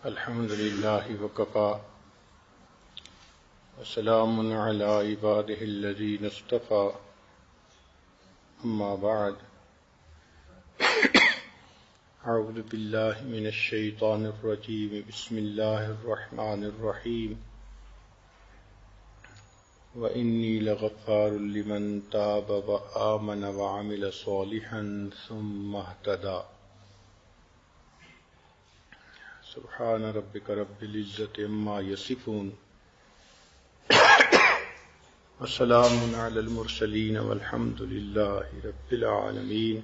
الحمد لله وكفى وسلام على عباده الذين اصطفى أما بعد أعوذ بالله من الشيطان الرجيم بسم الله الرحمن الرحيم وإني لغفار لمن تاب وآمن وعمل صالحا ثم اهتدى سبحان ربك رب العزة عما يصفون وسلام على المرسلين والحمد لله رب العالمين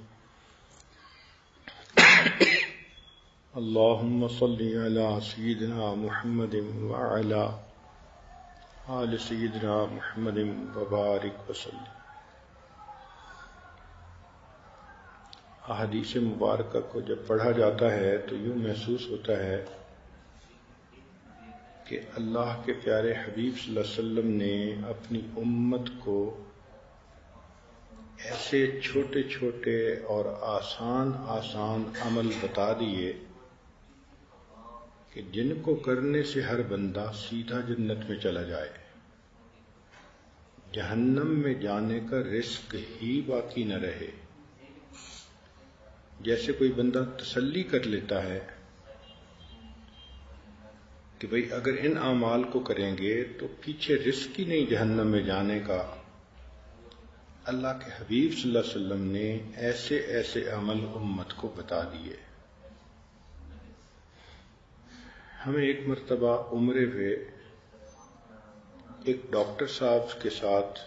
اللهم صل على سيدنا محمد وعلى آل سيدنا محمد وبارك وسلم۔ احادیث مبارکہ کو جب پڑھا جاتا ہے تو یوں محسوس ہوتا ہے کہ اللہ کے پیارے حبیب صلی اللہ علیہ وسلم نے اپنی امت کو ایسے چھوٹے چھوٹے اور آسان عمل بتا دیے کہ جن کو کرنے سے ہر بندہ سیدھا جنت میں چلا جائے، جہنم میں جانے کا رزق ہی باقی نہ رہے۔ جیسے کوئی بندہ تسلی کر لیتا ہے کہ بھئی اگر ان اعمال کو کریں گے تو پیچھے رزق ہی نہیں جہنم میں جانے کا، اللہ کے حبیب صلی اللہ علیہ وسلم نے ایسے ایسے عمل امت کو بتا دیے۔ ہمیں ایک مرتبہ عمرے پہ ایک ڈاکٹر صاحب کے ساتھ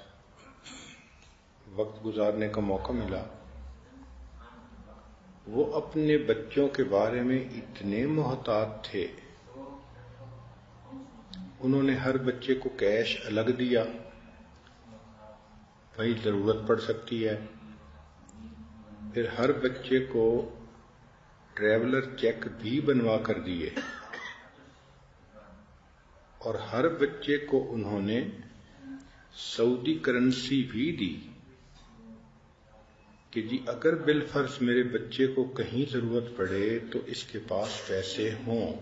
وقت گزارنے کا موقع ملا۔ وہ اپنے بچوں کے بارے میں اتنے محتاط تھے، انہوں نے ہر بچے کو کیش الگ دیا، بھائی ضرورت پڑ سکتی ہے، پھر ہر بچے کو ٹریولر چیک بھی بنوا کر دیے، اور ہر بچے کو انہوں نے سعودی کرنسی بھی دی کہ جی اگر بالفرض میرے بچے کو کہیں ضرورت پڑے تو اس کے پاس پیسے ہوں۔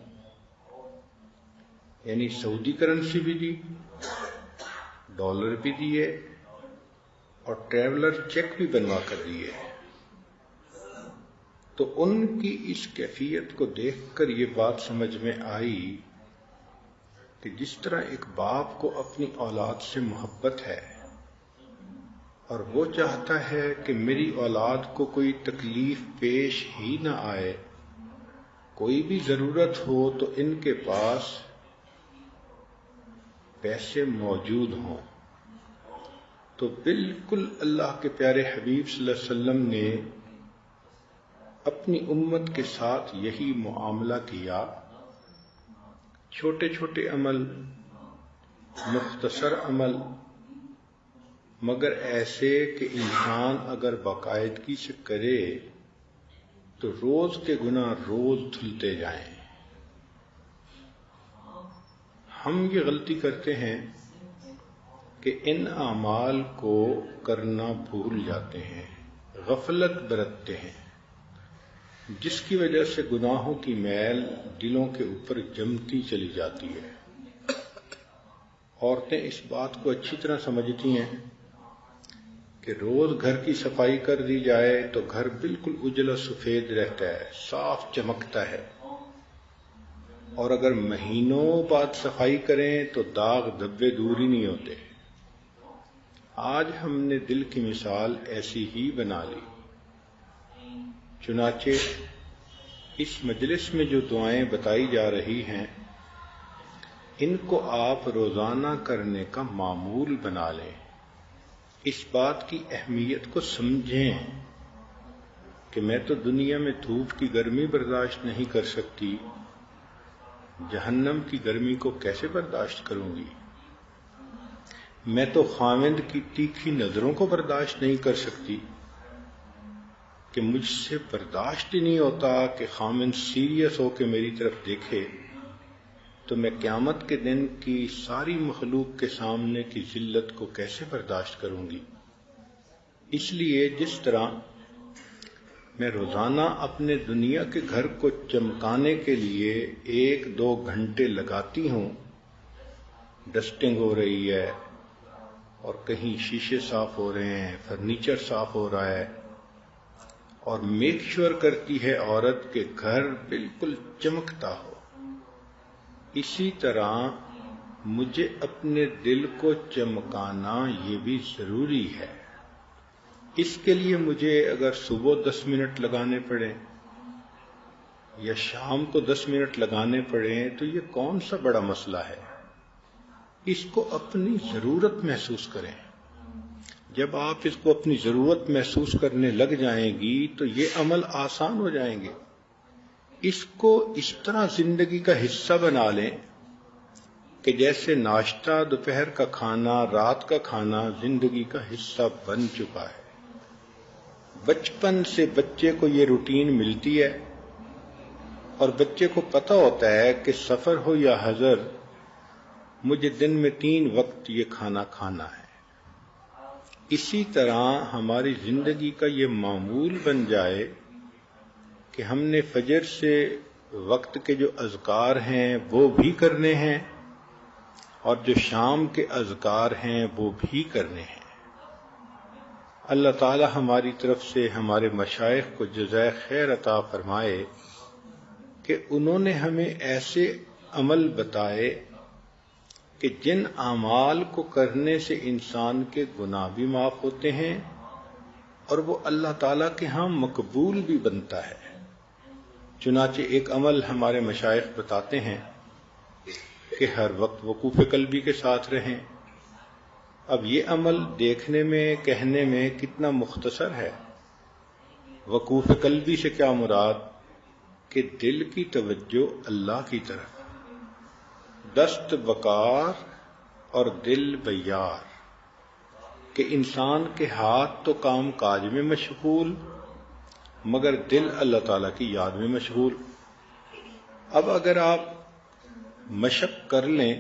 یعنی سعودی کرنسی بھی دی، ڈالر بھی دیے، اور ٹریولر چیک بھی بنوا کر دیے۔ تو ان کی اس کیفیت کو دیکھ کر یہ بات سمجھ میں آئی کہ جس طرح ایک باپ کو اپنی اولاد سے محبت ہے اور وہ چاہتا ہے کہ میری اولاد کو کوئی تکلیف پیش ہی نہ آئے، کوئی بھی ضرورت ہو تو ان کے پاس پیسے موجود ہوں، تو بالکل اللہ کے پیارے حبیب صلی اللہ علیہ وسلم نے اپنی امت کے ساتھ یہی معاملہ کیا۔ چھوٹے چھوٹے عمل، مختصر عمل، مگر ایسے کہ انسان اگر باقاعدگی سے کرے تو روز کے گناہ روز دھلتے جائیں۔ ہم یہ غلطی کرتے ہیں کہ ان اعمال کو کرنا بھول جاتے ہیں، غفلت برتتے ہیں، جس کی وجہ سے گناہوں کی میل دلوں کے اوپر جمتی چلی جاتی ہے۔ عورتیں اس بات کو اچھی طرح سمجھتی ہیں کہ روز گھر کی صفائی کر دی جائے تو گھر بالکل اجلا سفید رہتا ہے، صاف چمکتا ہے، اور اگر مہینوں بعد صفائی کریں تو داغ دھبے دور ہی نہیں ہوتے۔ آج ہم نے دل کی مثال ایسی ہی بنا لی۔ چنانچہ اس مجلس میں جو دعائیں بتائی جا رہی ہیں ان کو آپ روزانہ کرنے کا معمول بنا لیں۔ اس بات کی اہمیت کو سمجھیں کہ میں تو دنیا میں دھوپ کی گرمی برداشت نہیں کر سکتی، جہنم کی گرمی کو کیسے برداشت کروں گی؟ میں تو خاوند کی تیکھی نظروں کو برداشت نہیں کر سکتی کہ مجھ سے برداشت ہی نہیں ہوتا کہ خاوند سیریس ہو کے میری طرف دیکھے، تو میں قیامت کے دن کی ساری مخلوق کے سامنے کی ذلت کو کیسے برداشت کروں گی؟ اس لیے جس طرح میں روزانہ اپنے دنیا کے گھر کو چمکانے کے لیے 1-2 گھنٹے لگاتی ہوں. ڈسٹنگ ہو رہی ہے اور کہیں شیشے صاف ہو رہے ہیں، فرنیچر صاف ہو رہا ہے، اور میک شور کرتی ہے عورت کہ گھر بالکل چمکتا ہو. اسی طرح مجھے اپنے دل کو چمکانا یہ بھی ضروری ہے. اس کے لیے مجھے اگر صبح 10 منٹ لگانے پڑے یا شام کو 10 منٹ لگانے پڑے تو یہ کون سا بڑا مسئلہ ہے. اس کو اپنی ضرورت محسوس کریں. جب آپ اس کو اپنی ضرورت محسوس کرنے لگ جائیں گی تو یہ عمل آسان ہو جائیں گے. اس کو اس طرح زندگی کا حصہ بنا لیں کہ جیسے ناشتہ، دوپہر کا کھانا، رات کا کھانا زندگی کا حصہ بن چکا ہے. بچپن سے بچے کو یہ روٹین ملتی ہے اور بچے کو پتہ ہوتا ہے کہ سفر ہو یا حضر مجھے دن میں 3 وقت یہ کھانا کھانا ہے. اسی طرح ہماری زندگی کا یہ معمول بن جائے کہ ہم نے فجر سے وقت کے جو اذکار ہیں وہ بھی کرنے ہیں اور جو شام کے اذکار ہیں وہ بھی کرنے ہیں. اللہ تعالی ہماری طرف سے ہمارے مشائخ کو جزائے خیر عطا فرمائے کہ انہوں نے ہمیں ایسے عمل بتائے کہ جن اعمال کو کرنے سے انسان کے گناہ بھی معاف ہوتے ہیں اور وہ اللہ تعالیٰ کے ہاں مقبول بھی بنتا ہے. چنانچہ ایک عمل ہمارے مشائخ بتاتے ہیں کہ ہر وقت وقوف قلبی کے ساتھ رہیں. اب یہ عمل دیکھنے میں کہنے میں کتنا مختصر ہے. وقوف قلبی سے کیا مراد کہ دل کی توجہ اللہ کی طرف، دست بکار اور دل بیار، کہ انسان کے ہاتھ تو کام کاج میں مشغول مگر دل اللہ تعالیٰ کی یاد میں مشغول. اب اگر آپ مشق کر لیں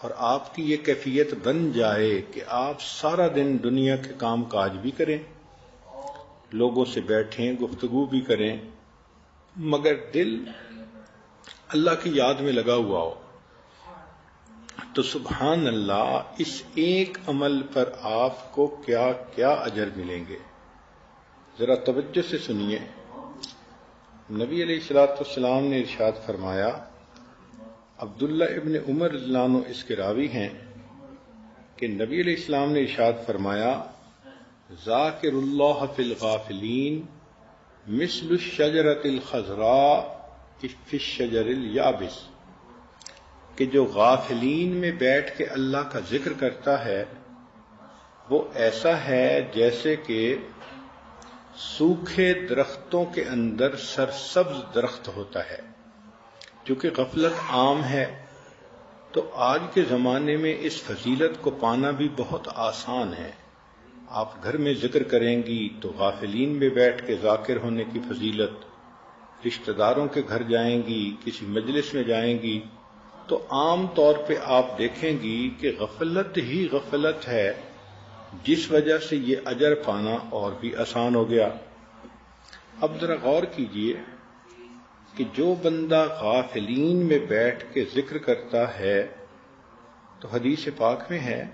اور آپ کی یہ کیفیت بن جائے کہ آپ سارا دن دنیا کے کام کاج بھی کریں، لوگوں سے بیٹھیں، گفتگو بھی کریں، مگر دل اللہ کی یاد میں لگا ہوا ہو، تو سبحان اللہ اس ایک عمل پر آپ کو کیا کیا اجر ملیں گے. ذرا توجہ سے سنیے. نبی علیہ الصلوۃ والسلام نے ارشاد فرمایا، عبداللہ ابن عمر رضی اللہ عنہ اس کے راوی ہیں کہ نبی علیہ السلام نے ارشاد فرمایا، ذاکر اللہ فی الغافلین مثل الشجرۃ الخضراء فی الشجر الیابس، کہ جو غافلین میں بیٹھ کے اللہ کا ذکر کرتا ہے وہ ایسا ہے جیسے کہ سوکھے درختوں کے اندر سرسبز درخت ہوتا ہے. چونکہ غفلت عام ہے تو آج کے زمانے میں اس فضیلت کو پانا بھی بہت آسان ہے. آپ گھر میں ذکر کریں گی تو غافلین میں بیٹھ کے ذاکر ہونے کی فضیلت، رشتہ داروں کے گھر جائیں گی، کسی مجلس میں جائیں گی تو عام طور پہ آپ دیکھیں گی کہ غفلت ہی غفلت ہے، جس وجہ سے یہ اجر پانا اور بھی آسان ہو گیا. اب ذرا غور کیجئے کہ جو بندہ غافلین میں بیٹھ کے ذکر کرتا ہے تو حدیث پاک میں ہے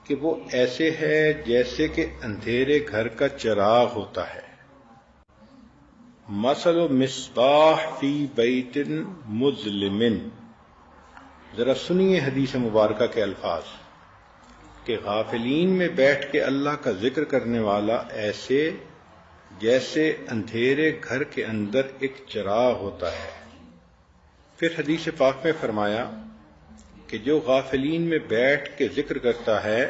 کہ وہ ایسے ہے جیسے کہ اندھیرے گھر کا چراغ ہوتا ہے. مثل مصباح فی بیت مظلم. ذرا سنیے حدیث مبارکہ کے الفاظ کہ غافلین میں بیٹھ کے اللہ کا ذکر کرنے والا ایسے جیسے اندھیرے گھر کے اندر ایک چراغ ہوتا ہے. پھر حدیث پاک میں فرمایا کہ جو غافلین میں بیٹھ کے ذکر کرتا ہے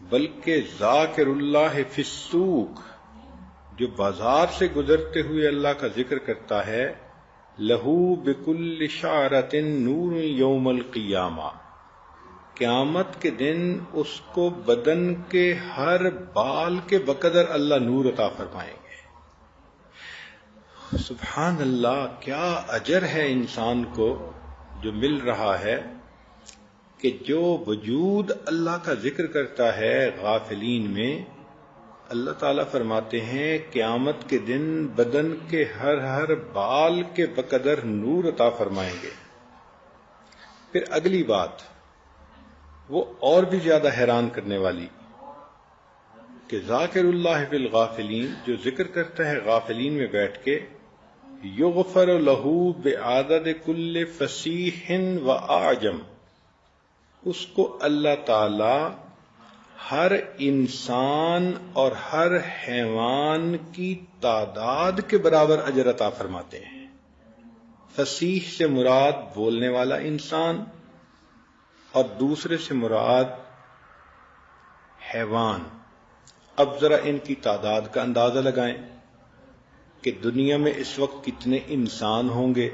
بلکہ ذاکر اللہ فی السوق، جو بازار سے گزرتے ہوئے اللہ کا ذکر کرتا ہے، لہو بکل شعرۃ نور یوم القیامہ، قیامت کے دن اس کو بدن کے ہر بال کے بقدر اللہ نور عطا فرمائیں گے. سبحان اللہ، کیا اجر ہے انسان کو جو مل رہا ہے کہ جو وجود اللہ کا ذکر کرتا ہے غافلین میں، اللہ تعالیٰ فرماتے ہیں قیامت کے دن بدن کے ہر بال کے بقدر نور عطا فرمائیں گے. پھر اگلی بات وہ اور بھی زیادہ حیران کرنے والی کہ ذاکر اللہ فی الغافلین، جو ذکر کرتا ہے غافلین میں بیٹھ کے، یغفر لہ بعدد کل فصیح و اعجم، اس کو اللہ تعالی ہر انسان اور ہر حیوان کی تعداد کے برابر اجر عطا فرماتے ہیں. فصیح سے مراد بولنے والا انسان اور دوسرے سے مراد حیوان. اب ذرا ان کی تعداد کا اندازہ لگائیں کہ دنیا میں اس وقت کتنے انسان ہوں گے،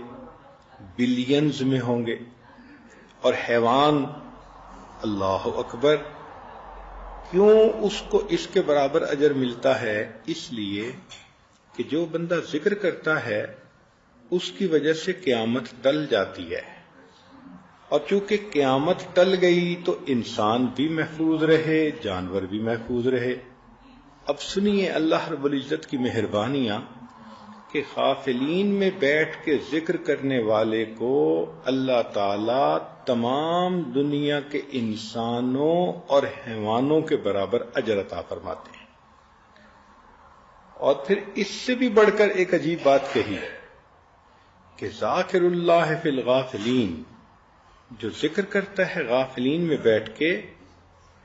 بلینز میں ہوں گے، اور حیوان، اللہ اکبر. کیوں اس کو اس کے برابر اجر ملتا ہے؟ اس لیے کہ جو بندہ ذکر کرتا ہے اس کی وجہ سے قیامت ٹل جاتی ہے، اور چونکہ قیامت ٹل گئی تو انسان بھی محفوظ رہے، جانور بھی محفوظ رہے. اب سنیے اللہ رب العزت کی مہربانیاں کہ غافلین میں بیٹھ کے ذکر کرنے والے کو اللہ تعالی تمام دنیا کے انسانوں اور حیوانوں کے برابر اجر عطا فرماتے ہیں. اور پھر اس سے بھی بڑھ کر ایک عجیب بات کہی کہ ذاکر اللہ فی الغافلین، جو ذکر کرتا ہے غافلین میں بیٹھ کے،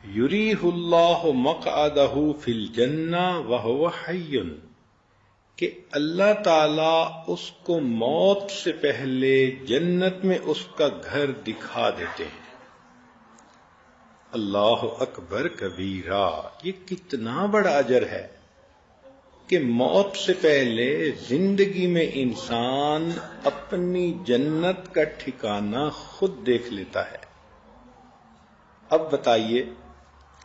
یریہ اللہ مقعدہ فی الجنہ وہو حی، کہ اللہ تعالی اس کو موت سے پہلے جنت میں اس کا گھر دکھا دیتے ہیں. اللہ اکبر کبیرہ. یہ کتنا بڑا اجر ہے کہ موت سے پہلے زندگی میں انسان اپنی جنت کا ٹھکانہ خود دیکھ لیتا ہے. اب بتائیے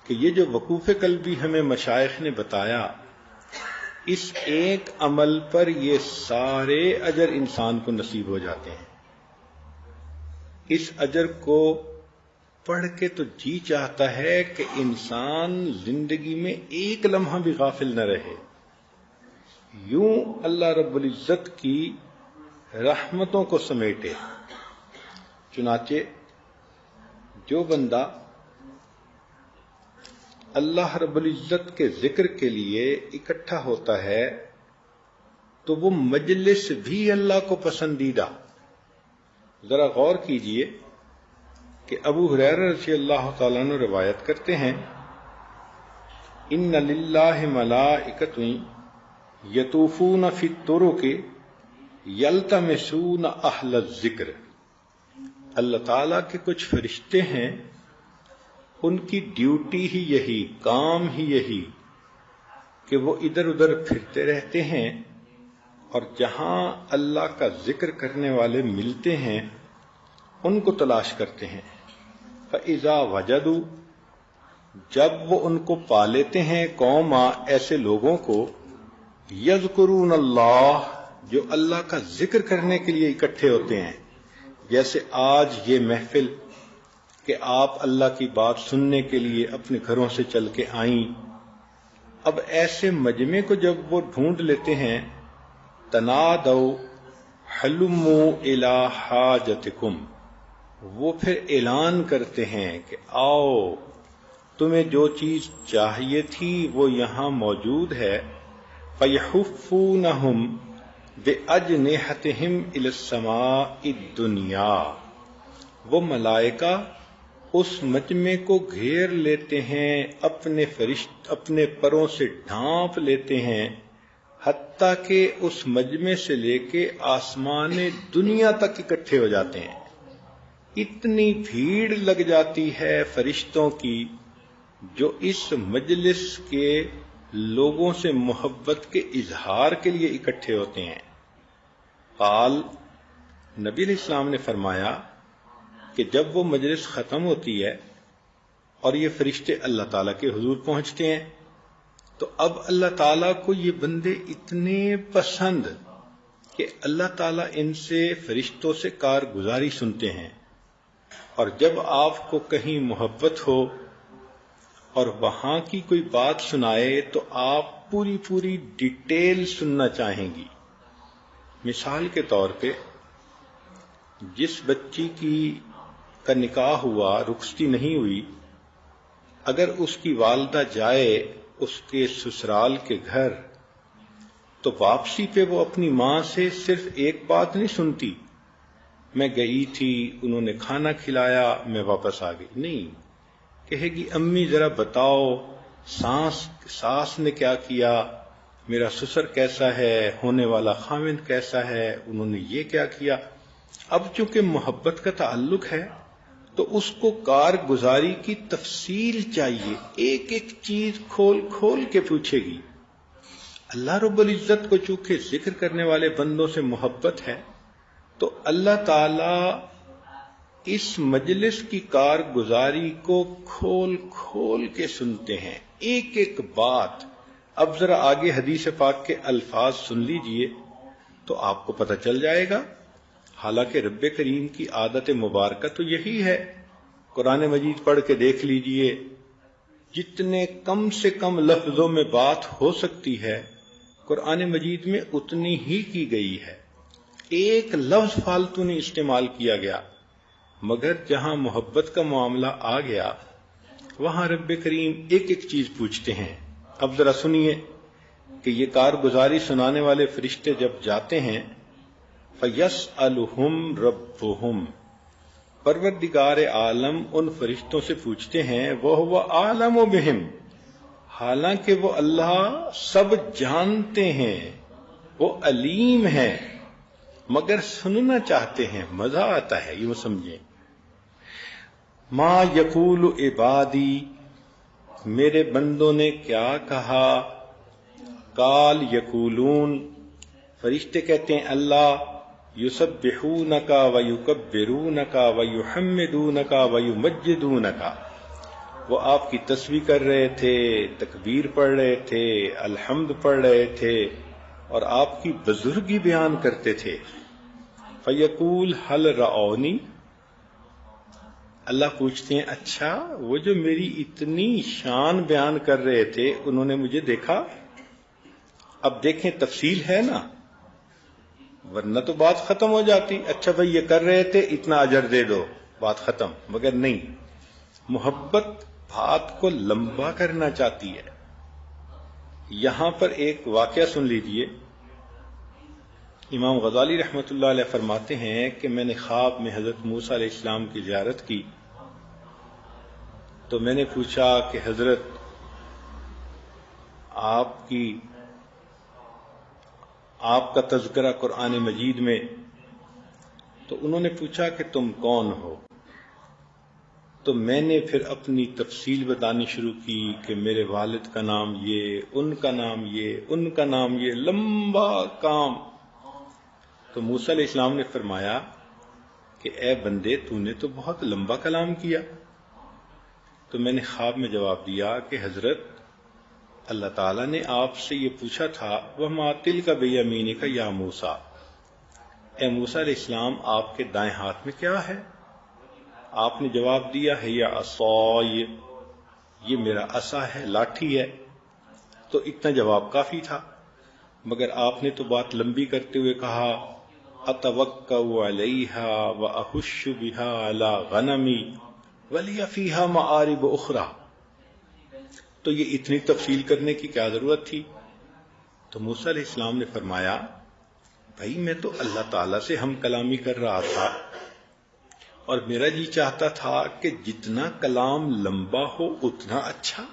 کہ یہ جو وقوف قلبی ہمیں مشائخ نے بتایا، اس ایک عمل پر یہ سارے اجر انسان کو نصیب ہو جاتے ہیں. اس اجر کو پڑھ کے تو جی چاہتا ہے کہ انسان زندگی میں ایک لمحہ بھی غافل نہ رہے. یوں اللہ رب العزت کی رحمتوں کو سمیٹے. چنانچہ جو بندہ اللہ رب العزت کے ذکر کے لیے اکٹھا ہوتا ہے تو وہ مجلس بھی اللہ کو پسندیدہ. ذرا غور کیجئے کہ ابو ہریرہ رضی اللہ تعالیٰ عنہ روایت کرتے ہیں، ان للہ ملائکۃ یطوفون فی الطرق یلتمسون اہل الذکر. اللہ تعالیٰ کے کچھ فرشتے ہیں، ان کی ڈیوٹی ہی یہی، کام ہی یہی کہ وہ ادھر ادھر پھرتے رہتے ہیں اور جہاں اللہ کا ذکر کرنے والے ملتے ہیں ان کو تلاش کرتے ہیں. فَإِذَا وَجَدُوا، جب وہ ان کو پا لیتے ہیں، قوم ایسے لوگوں کو، یذکرون اللہ، جو اللہ کا ذکر کرنے کے لیے اکٹھے ہوتے ہیں. جیسے آج یہ محفل کہ آپ اللہ کی بات سننے کے لیے اپنے گھروں سے چل کے آئیں. اب ایسے مجمع کو جب وہ ڈھونڈ لیتے ہیں، تنادوا حلموا الی حاجتکم، وہ پھر اعلان کرتے ہیں کہ آؤ، تمہیں جو چیز چاہیے تھی وہ یہاں موجود ہے. فیحفونہم بأجنحتہم الی السماء الدنیا، وہ ملائکہ اس مجمع کو گھیر لیتے ہیں، اپنے پروں سے ڈھانپ لیتے ہیں، حتیٰ کہ اس مجمع سے لے کے آسمان دنیا تک اکٹھے ہو جاتے ہیں. اتنی بھیڑ لگ جاتی ہے فرشتوں کی جو اس مجلس کے لوگوں سے محبت کے اظہار کے لیے اکٹھے ہوتے ہیں. قال، نبی علیہ السلام نے فرمایا کہ جب وہ مجلس ختم ہوتی ہے اور یہ فرشتے اللہ تعالیٰ کے حضور پہنچتے ہیں تو اب اللہ تعالیٰ کو یہ بندے اتنے پسند کہ اللہ تعالیٰ ان سے فرشتوں سے کارگزاری سنتے ہیں. اور جب آپ کو کہیں محبت ہو اور وہاں کی کوئی بات سنائے تو آپ پوری پوری ڈیٹیل سننا چاہیں گی. مثال کے طور پہ جس بچی کا نکاح ہوا، رخصتی نہیں ہوئی، اگر اس کی والدہ جائے اس کے سسرال کے گھر تو واپسی پہ وہ اپنی ماں سے صرف ایک بات نہیں سنتی، میں گئی تھی، انہوں نے کھانا کھلایا، میں واپس آ گئی. نہیں، کہے گی امی ذرا بتاؤ ساس نے کیا کیا، میرا سسر کیسا ہے، ہونے والا خاوند کیسا ہے، انہوں نے یہ کیا کیا. اب چونکہ محبت کا تعلق ہے تو اس کو کارگزاری کی تفصیل چاہیے، ایک ایک چیز کھول کھول کے پوچھے گی. اللہ رب العزت کو چونکہ ذکر کرنے والے بندوں سے محبت ہے تو اللہ تعالی اس مجلس کی کارگزاری کو کھول کھول کے سنتے ہیں، ایک ایک بات. اب ذرا آگے حدیث پاک کے الفاظ سن لیجئے تو آپ کو پتہ چل جائے گا. حالانکہ رب کریم کی عادت مبارکہ تو یہی ہے. قرآن مجید پڑھ کے دیکھ لیجئے، جتنے کم سے کم لفظوں میں بات ہو سکتی ہے قرآن مجید میں اتنی ہی کی گئی ہے، ایک لفظ فالتو نہیں استعمال کیا گیا. مگر جہاں محبت کا معاملہ آ گیا وہاں رب کریم ایک ایک چیز پوچھتے ہیں. اب ذرا سنیے کہ یہ کارگزاری سنانے والے فرشتے جب جاتے ہیں فَيَسْأَلُهُمْ رَبُّهُمْ، پروردگار عالم ان فرشتوں سے پوچھتے ہیں وَهُوَ أَعْلَمُ بِهِمْ، حالانکہ وہ اللہ سب جانتے ہیں، وہ علیم ہے، مگر سننا چاہتے ہیں، مزہ آتا ہے. یوں سمجھیں، ما یقول عبادی، میرے بندوں نے کیا کہا، قال یقولون، فرشتے کہتے ہیں اللہ، یسبحونک ویکبرونک ویحمدونک ویمجدونک، وہ آپ کی تسبیح کر رہے تھے، تکبیر پڑھ رہے تھے، الحمد پڑھ رہے تھے اور آپ کی بزرگی بیان کرتے تھے. فیقول هل رعونی، اللہ پوچھتے ہیں اچھا وہ جو میری اتنی شان بیان کر رہے تھے انہوں نے مجھے دیکھا؟ اب دیکھیں تفصیل ہے نا، ورنہ تو بات ختم ہو جاتی، اچھا بھائی یہ کر رہے تھے اتنا اجر دے دو، بات ختم. مگر نہیں، محبت بات کو لمبا کرنا چاہتی ہے. یہاں پر ایک واقعہ سن لیجئے. امام غزالی رحمۃ اللہ علیہ فرماتے ہیں کہ میں نے خواب میں حضرت موسیٰ علیہ السلام کی زیارت کی تو میں نے پوچھا کہ حضرت آپ کا تذکرہ قرآن مجید میں، تو انہوں نے پوچھا کہ تم کون ہو؟ تو میں نے پھر اپنی تفصیل بتانی شروع کی کہ میرے والد کا نام یہ، ان کا نام یہ، ان کا نام یہ، لمبا کام. تو موسیٰ علیہ السلام نے فرمایا کہ اے بندے تو نے تو بہت لمبا کلام کیا. تو میں نے خواب میں جواب دیا کہ حضرت اللہ تعالیٰ نے آپ سے یہ پوچھا تھا وَمَا تِلْكَ بِيَمِينِكَ يَا موسیٰ، اے موسیٰ علیہ السلام آپ کے دائیں ہاتھ میں کیا ہے؟ آپ نے جواب دیا ہے یا عصای، یہ میرا عصا ہے، لاٹھی ہے. تو اتنا جواب کافی تھا. مگر آپ نے تو بات لمبی کرتے ہوئے کہا اتوکأ علیہا واحش بہا علی غنمی ولی فیہا معارب اخری. تو یہ اتنی تفصیل کرنے کی کیا ضرورت تھی؟ تو موسیٰ علیہ السلام نے فرمایا بھائی میں تو اللہ تعالیٰ سے ہم کلامی کر رہا تھا اور میرا جی چاہتا تھا کہ جتنا کلام لمبا ہو اتنا اچھا.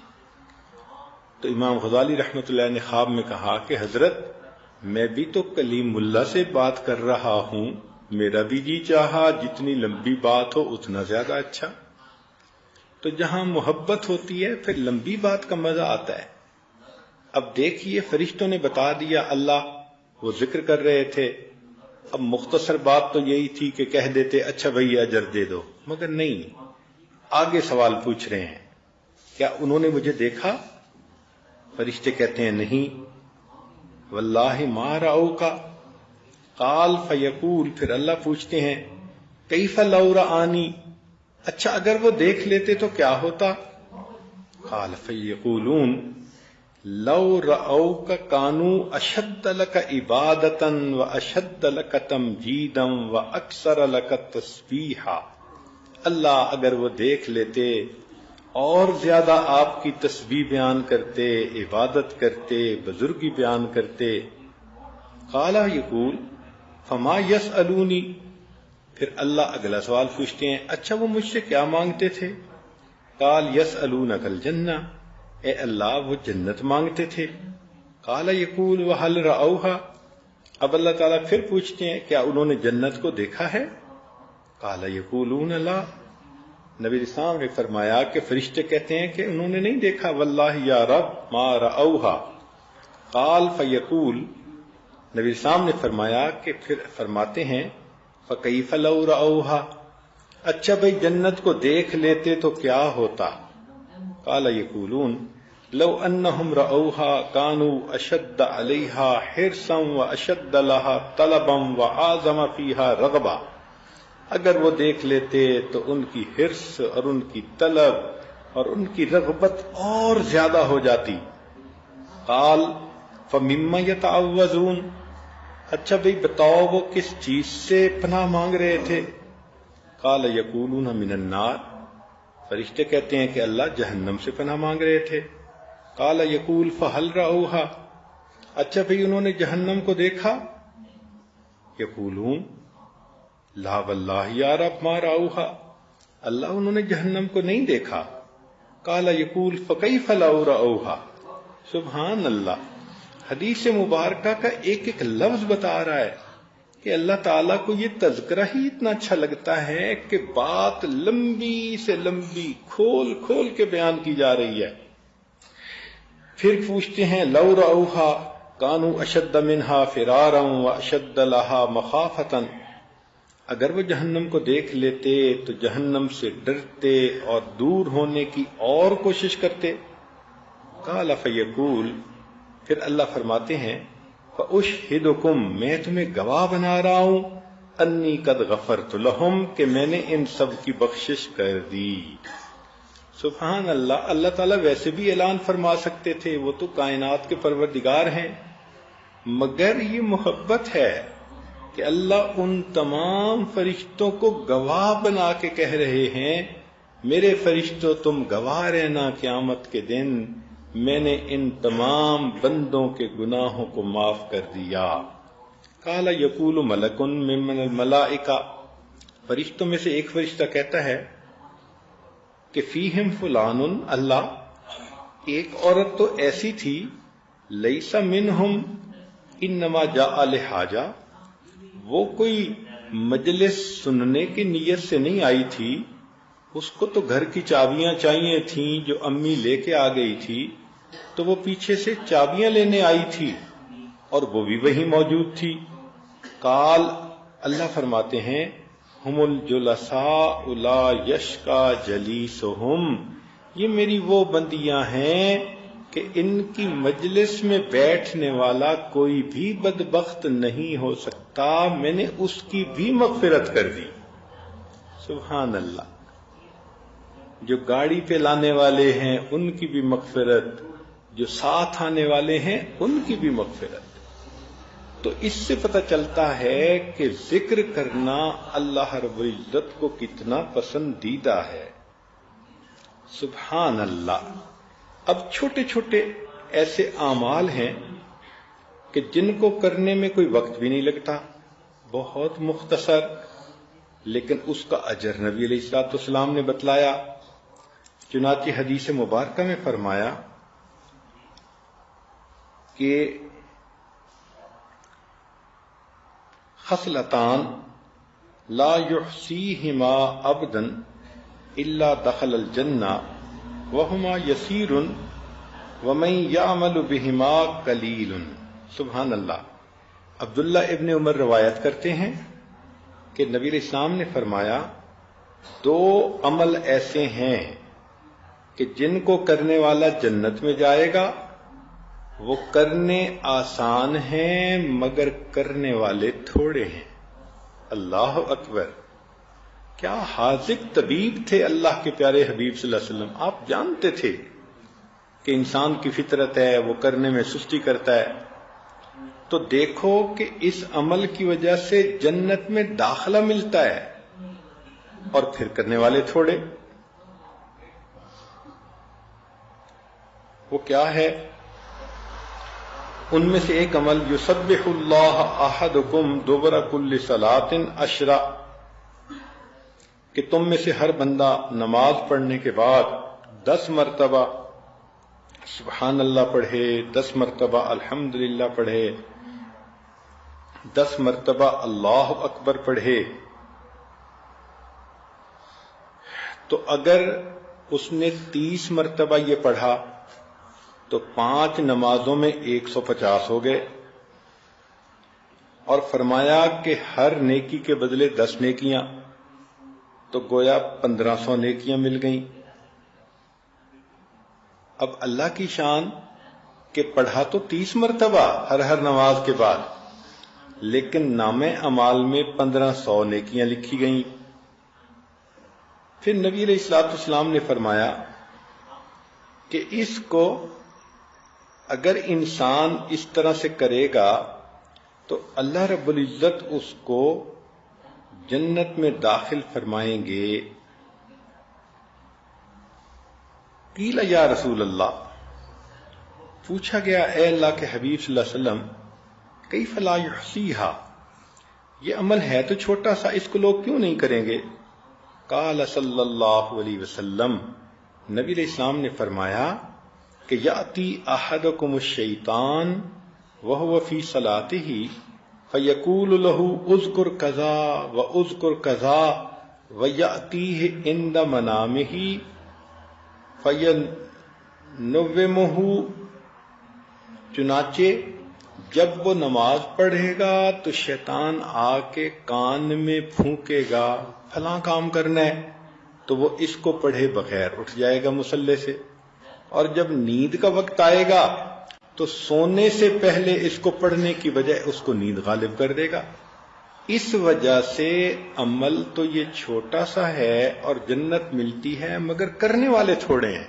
تو امام غزالی رحمۃ اللہ نے خواب میں کہا کہ حضرت میں بھی تو کلیم اللہ سے بات کر رہا ہوں، میرا بھی جی چاہا جتنی لمبی بات ہو اتنا زیادہ اچھا. تو جہاں محبت ہوتی ہے پھر لمبی بات کا مزہ آتا ہے. اب دیکھیے فرشتوں نے بتا دیا اللہ وہ ذکر کر رہے تھے، اب مختصر بات تو یہی تھی کہ کہہ دیتے اچھا بھائی اجر دے دو، مگر نہیں، آگے سوال پوچھ رہے ہیں کیا انہوں نے مجھے دیکھا؟ فرشتے کہتے ہیں نہیں. واللہ ما رأوک، قال فیقول، پھر اللہ پوچھتے ہیں کیف لو رآنی، اچھا اگر وہ دیکھ لیتے تو کیا ہوتا؟ قال فیقولون لو رأوک کانوا اشد لک عبادتا و اشد لک تمجیدا و اکثر لک تسبیحا، اللہ اگر وہ دیکھ لیتے اور زیادہ آپ کی تسبیح بیان کرتے، عبادت کرتے، بزرگی بیان کرتے۔ قال یقول فما یسألونی، پھر اللہ اگلا سوال پوچھتے ہیں اچھا وہ مجھ سے کیا مانگتے تھے؟ قال یسألونک الجنہ، اے اللہ وہ جنت مانگتے تھے۔ قال یقول وہل رأوہا، اب اللہ تعالیٰ پھر پوچھتے ہیں کیا انہوں نے جنت کو دیکھا ہے؟ قال یقولون لا، نبی اسلام نے فرمایا کہ فرشتے کہتے ہیں کہ انہوں نے نہیں دیکھا، واللہ یا رب ما رأوہا۔ قال فیقول، نبی اسلام نے فرمایا کہ پھر فرماتے ہیں فکیف لو رأوہا، اچھا بھئی جنت کو دیکھ لیتے تو کیا ہوتا؟ قال یقولون لو انہم رأوہا کانوا اشد علیہا حرصا و اشد لہا طلبا و اعظم فیہا رغبا، اگر وہ دیکھ لیتے تو ان کی حرص اور ان کی طلب اور ان کی رغبت اور زیادہ ہو جاتی۔ قال فمما یتعوذون، اچھا بھئی بتاؤ وہ کس چیز سے پناہ مانگ رہے تھے؟ قال یقولون من النار، فرشتے کہتے ہیں کہ اللہ جہنم سے پناہ مانگ رہے تھے۔ قال یقول فہل رأوہا، اچھا بھئی انہوں نے جہنم کو دیکھا؟ یقولون لا واللہ یا رب ما رأوہا، اللہ انہوں نے جہنم کو نہیں دیکھا۔ قال یقول فکیف لو رأوہا، سبحان اللہ، حدیث مبارکہ کا ایک ایک لفظ بتا رہا ہے کہ اللہ تعالیٰ کو یہ تذکرہ ہی اتنا اچھا لگتا ہے کہ بات لمبی سے لمبی کھول کھول کے بیان کی جا رہی ہے۔ پھر پوچھتے ہیں لو رأوہا کانوا اشد منہا فرارا و اشد لہا مخافتا، اگر وہ جہنم کو دیکھ لیتے تو جہنم سے ڈرتے اور دور ہونے کی اور کوشش کرتے۔ قال فیقول، پھر اللہ فرماتے ہیں فأشہدکم، میں تمہیں گواہ بنا رہا ہوں، انی قد غفرت لہم، کہ میں نے ان سب کی بخشش کر دی۔ سبحان اللہ، اللہ تعالیٰ ویسے بھی اعلان فرما سکتے تھے، وہ تو کائنات کے پروردگار ہیں، مگر یہ محبت ہے کہ اللہ ان تمام فرشتوں کو گواہ بنا کے کہہ رہے ہیں میرے فرشتوں تم گواہ رہنا قیامت کے دن میں نے ان تمام بندوں کے گناہوں کو معاف کر دیا۔ قال یقول ملک ممن الملائکہ، فرشتوں میں سے ایک فرشتہ کہتا ہے کہ فیہم فلان، اللہ ایک عورت تو ایسی تھی، لیس منہم انما جاء لحاجہ، وہ کوئی مجلس سننے کی نیت سے نہیں آئی تھی، اس کو تو گھر کی چابیاں چاہیے تھیں جو امی لے کے آ گئی تھی، تو وہ پیچھے سے چابیاں لینے آئی تھی اور وہ بھی وہیں موجود تھی۔ قال، اللہ فرماتے ہیں ہم الجلساء لا یشقا جلیسہم، یہ میری وہ بندیاں ہیں کہ ان کی مجلس میں بیٹھنے والا کوئی بھی بدبخت نہیں ہو سکتا، میں نے اس کی بھی مغفرت کر دی۔ سبحان اللہ، جو گاڑی پہ لانے والے ہیں ان کی بھی مغفرت، جو ساتھ آنے والے ہیں ان کی بھی مغفرت۔ تو اس سے پتہ چلتا ہے کہ ذکر کرنا اللہ رب العزت کو کتنا پسندیدہ ہے۔ سبحان اللہ۔ اب چھوٹے چھوٹے ایسے اعمال ہیں کہ جن کو کرنے میں کوئی وقت بھی نہیں لگتا، بہت مختصر، لیکن اس کا اجر نبی علیہ الصلوۃ والسلام نے بتلایا۔ چنانچہ حدیث مبارکہ میں فرمایا کہ خصلتان لا یحصیہما عبد الا دخل الجنہ وہما یسیر ومن یعمل بہما قلیل۔ سبحان اللہ۔ عبداللہ ابن عمر روایت کرتے ہیں کہ نبی علیہ السلام نے فرمایا دو عمل ایسے ہیں کہ جن کو کرنے والا جنت میں جائے گا، وہ کرنے آسان ہیں مگر کرنے والے تھوڑے ہیں۔ اللہ اکبر، کیا حاذق طبیب تھے اللہ کے پیارے حبیب صلی اللہ علیہ وسلم۔ آپ جانتے تھے کہ انسان کی فطرت ہے وہ کرنے میں سستی کرتا ہے، تو دیکھو کہ اس عمل کی وجہ سے جنت میں داخلہ ملتا ہے، اور پھر کرنے والے تھوڑے۔ وہ کیا ہے؟ ان میں سے ایک عمل، یسبح اللہ احدکم دبر کل صلاۃ 10، کہ تم میں سے ہر بندہ نماز پڑھنے کے بعد 10 مرتبہ سبحان اللہ پڑھے، 10 مرتبہ الحمدللہ پڑھے، 10 مرتبہ اللہ اکبر پڑھے۔ تو اگر اس نے 30 مرتبہ یہ پڑھا تو 5 نمازوں میں 150 ہو گئے، اور فرمایا کہ ہر نیکی کے بدلے 10 نیکیاں، تو گویا 1500 نیکیاں مل گئیں۔ اب اللہ کی شان کہ پڑھا تو 30 مرتبہ ہر نماز کے بعد، لیکن نام اعمال میں 1500 نیکیاں لکھی گئیں۔ پھر نبی علیہ الصلوۃ والسلام نے فرمایا کہ اس کو اگر انسان اس طرح سے کرے گا تو اللہ رب العزت اس کو جنت میں داخل فرمائیں گے۔ قیل یا رسول اللہ، پوچھا گیا اے اللہ کے حبیب صلی اللہ علیہ وسلم، کیف لا یحصیھا، یہ عمل ہے تو چھوٹا سا، اس کو لوگ کیوں نہیں کریں گے؟ قال صلی اللہ علیہ وسلم، نبی علیہ السلام نے فرمایا کہ یاتی احدکم الشیطان وهو فی صلاتہ فیقول له اذکر کذا واذکر کذا ویاتیہ عند منامہ فینومہ، چنانچہ جب وہ نماز پڑھے گا تو شیطان آ کے کان میں پھونکے گا فلاں کام کرنا ہے، تو وہ اس کو پڑھے بغیر اٹھ جائے گا مصلی سے، اور جب نیند کا وقت آئے گا تو سونے سے پہلے اس کو پڑھنے کی بجائے اس کو نیند غالب کر دے گا۔ اس وجہ سے عمل تو یہ چھوٹا سا ہے اور جنت ملتی ہے، مگر کرنے والے تھوڑے ہیں۔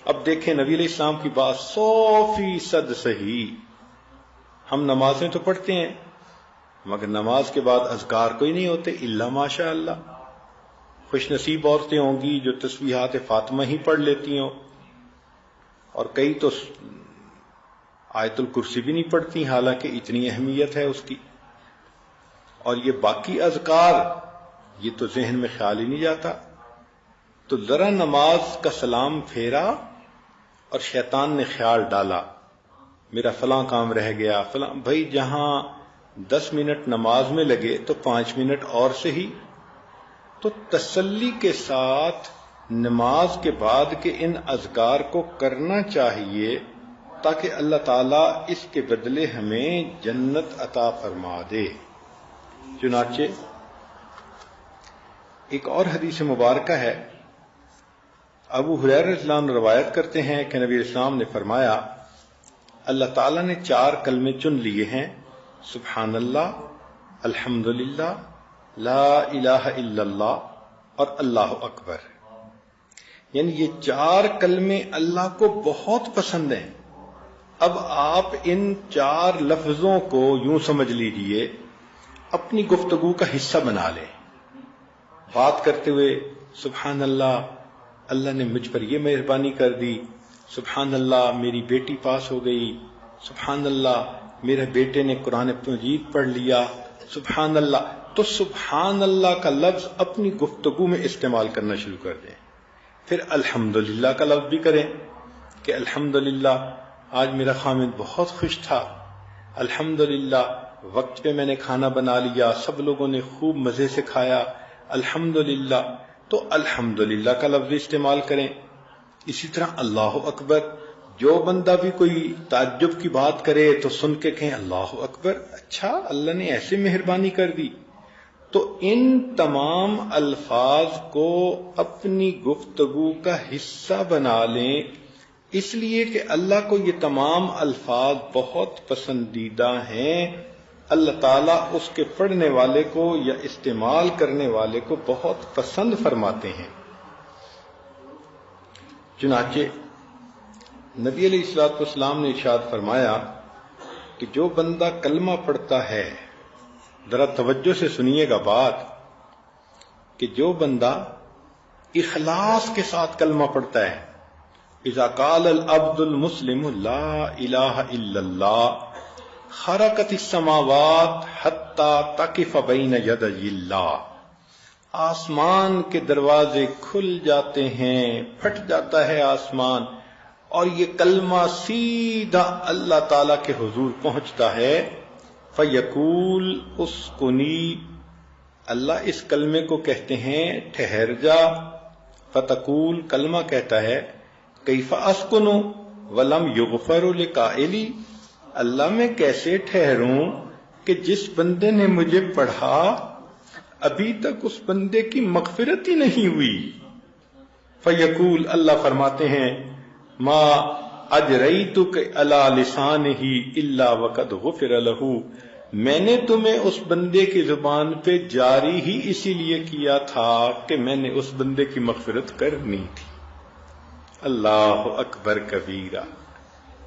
اب دیکھیں نبی علیہ السلام کی بات 100% صحیح۔ ہم نمازیں تو پڑھتے ہیں مگر نماز کے بعد اذکار کوئی نہیں ہوتے الا ماشاء اللہ۔ خوش نصیب عورتیں ہوں گی جو تسبیحات فاطمہ ہی پڑھ لیتی ہوں، اور کئی تو آیت الکرسی بھی نہیں پڑھتی، حالانکہ اتنی اہمیت ہے اس کی۔ اور یہ باقی اذکار یہ تو ذہن میں خیال ہی نہیں جاتا۔ تو ذرا نماز کا سلام پھیرا اور شیطان نے خیال ڈالا میرا فلاں کام رہ گیا، فلاں، بھائی جہاں 10 منٹ نماز میں لگے تو 5 منٹ اور صحیح۔ تو تسلی کے ساتھ نماز کے بعد کے ان اذکار کو کرنا چاہیے تاکہ اللہ تعالیٰ اس کے بدلے ہمیں جنت عطا فرما دے۔ چنانچہ ایک اور حدیث مبارکہ ہے، ابو ہریرہ رضی اللہ عنہ روایت کرتے ہیں کہ نبی اسلام نے فرمایا اللہ تعالیٰ نے 4 کلمے چن لیے ہیں، سبحان اللہ، الحمدللہ، لا الہ الا اللہ اور اللہ اکبر۔ یعنی یہ 4 کلمے اللہ کو بہت پسند ہیں۔ اب آپ ان 4 لفظوں کو یوں سمجھ لیجئے اپنی گفتگو کا حصہ بنا لیں، بات کرتے ہوئے سبحان اللہ، اللہ نے مجھ پر یہ مہربانی کر دی، سبحان اللہ میری بیٹی پاس ہو گئی، سبحان اللہ میرے بیٹے نے قرآن مجید پڑھ لیا، سبحان اللہ۔ تو سبحان اللہ کا لفظ اپنی گفتگو میں استعمال کرنا شروع کر دیں۔ پھر الحمدللہ کا لفظ بھی کریں کہ الحمدللہ آج میرا خامد بہت خوش تھا، الحمدللہ وقت پہ میں نے کھانا بنا لیا، سب لوگوں نے خوب مزے سے کھایا، الحمدللہ۔ تو الحمدللہ کا لفظ استعمال کریں۔ اسی طرح اللہ اکبر، جو بندہ بھی کوئی تعجب کی بات کرے تو سن کے کہیں اللہ اکبر، اچھا اللہ نے ایسے مہربانی کر دی۔ تو ان تمام الفاظ کو اپنی گفتگو کا حصہ بنا لیں، اس لیے کہ اللہ کو یہ تمام الفاظ بہت پسندیدہ ہیں، اللہ تعالیٰ اس کے پڑھنے والے کو یا استعمال کرنے والے کو بہت پسند فرماتے ہیں۔ چنانچہ نبی علیہ الصلوۃ والسلام نے ارشاد فرمایا کہ جو بندہ کلمہ پڑھتا ہے، ذرا توجہ سے سنیے گا بات، کہ جو بندہ اخلاص کے ساتھ کلمہ پڑھتا ہے، اذا قال العبد المسلم لا الہ الا اللہ خرقت السماوات حتی تقف بین یدی اللہ، آسمان کے دروازے کھل جاتے ہیں، پھٹ جاتا ہے آسمان، اور یہ کلمہ سیدھا اللہ تعالی کے حضور پہنچتا ہے۔ فیقول اسکنی، اللہ اس کلمے کو کہتے ہیں ٹھہر جا۔ فتقول، کلمہ کہتا ہے کیف اسکن ولم یغفر لقائلی، اللہ میں کیسے ٹھہروں کہ جس بندے نے مجھے پڑھا ابھی تک اس بندے کی مغفرت ہی نہیں ہوئی۔ فیقول، اللہ فرماتے ہیں ما اجریتک علی لسانہ الا وقد غفر لہ، میں نے تمہیں اس بندے کی زبان پہ جاری ہی اسی لیے کیا تھا کہ میں نے اس بندے کی مغفرت کرنی تھی۔ اللہ اکبر کبیرہ،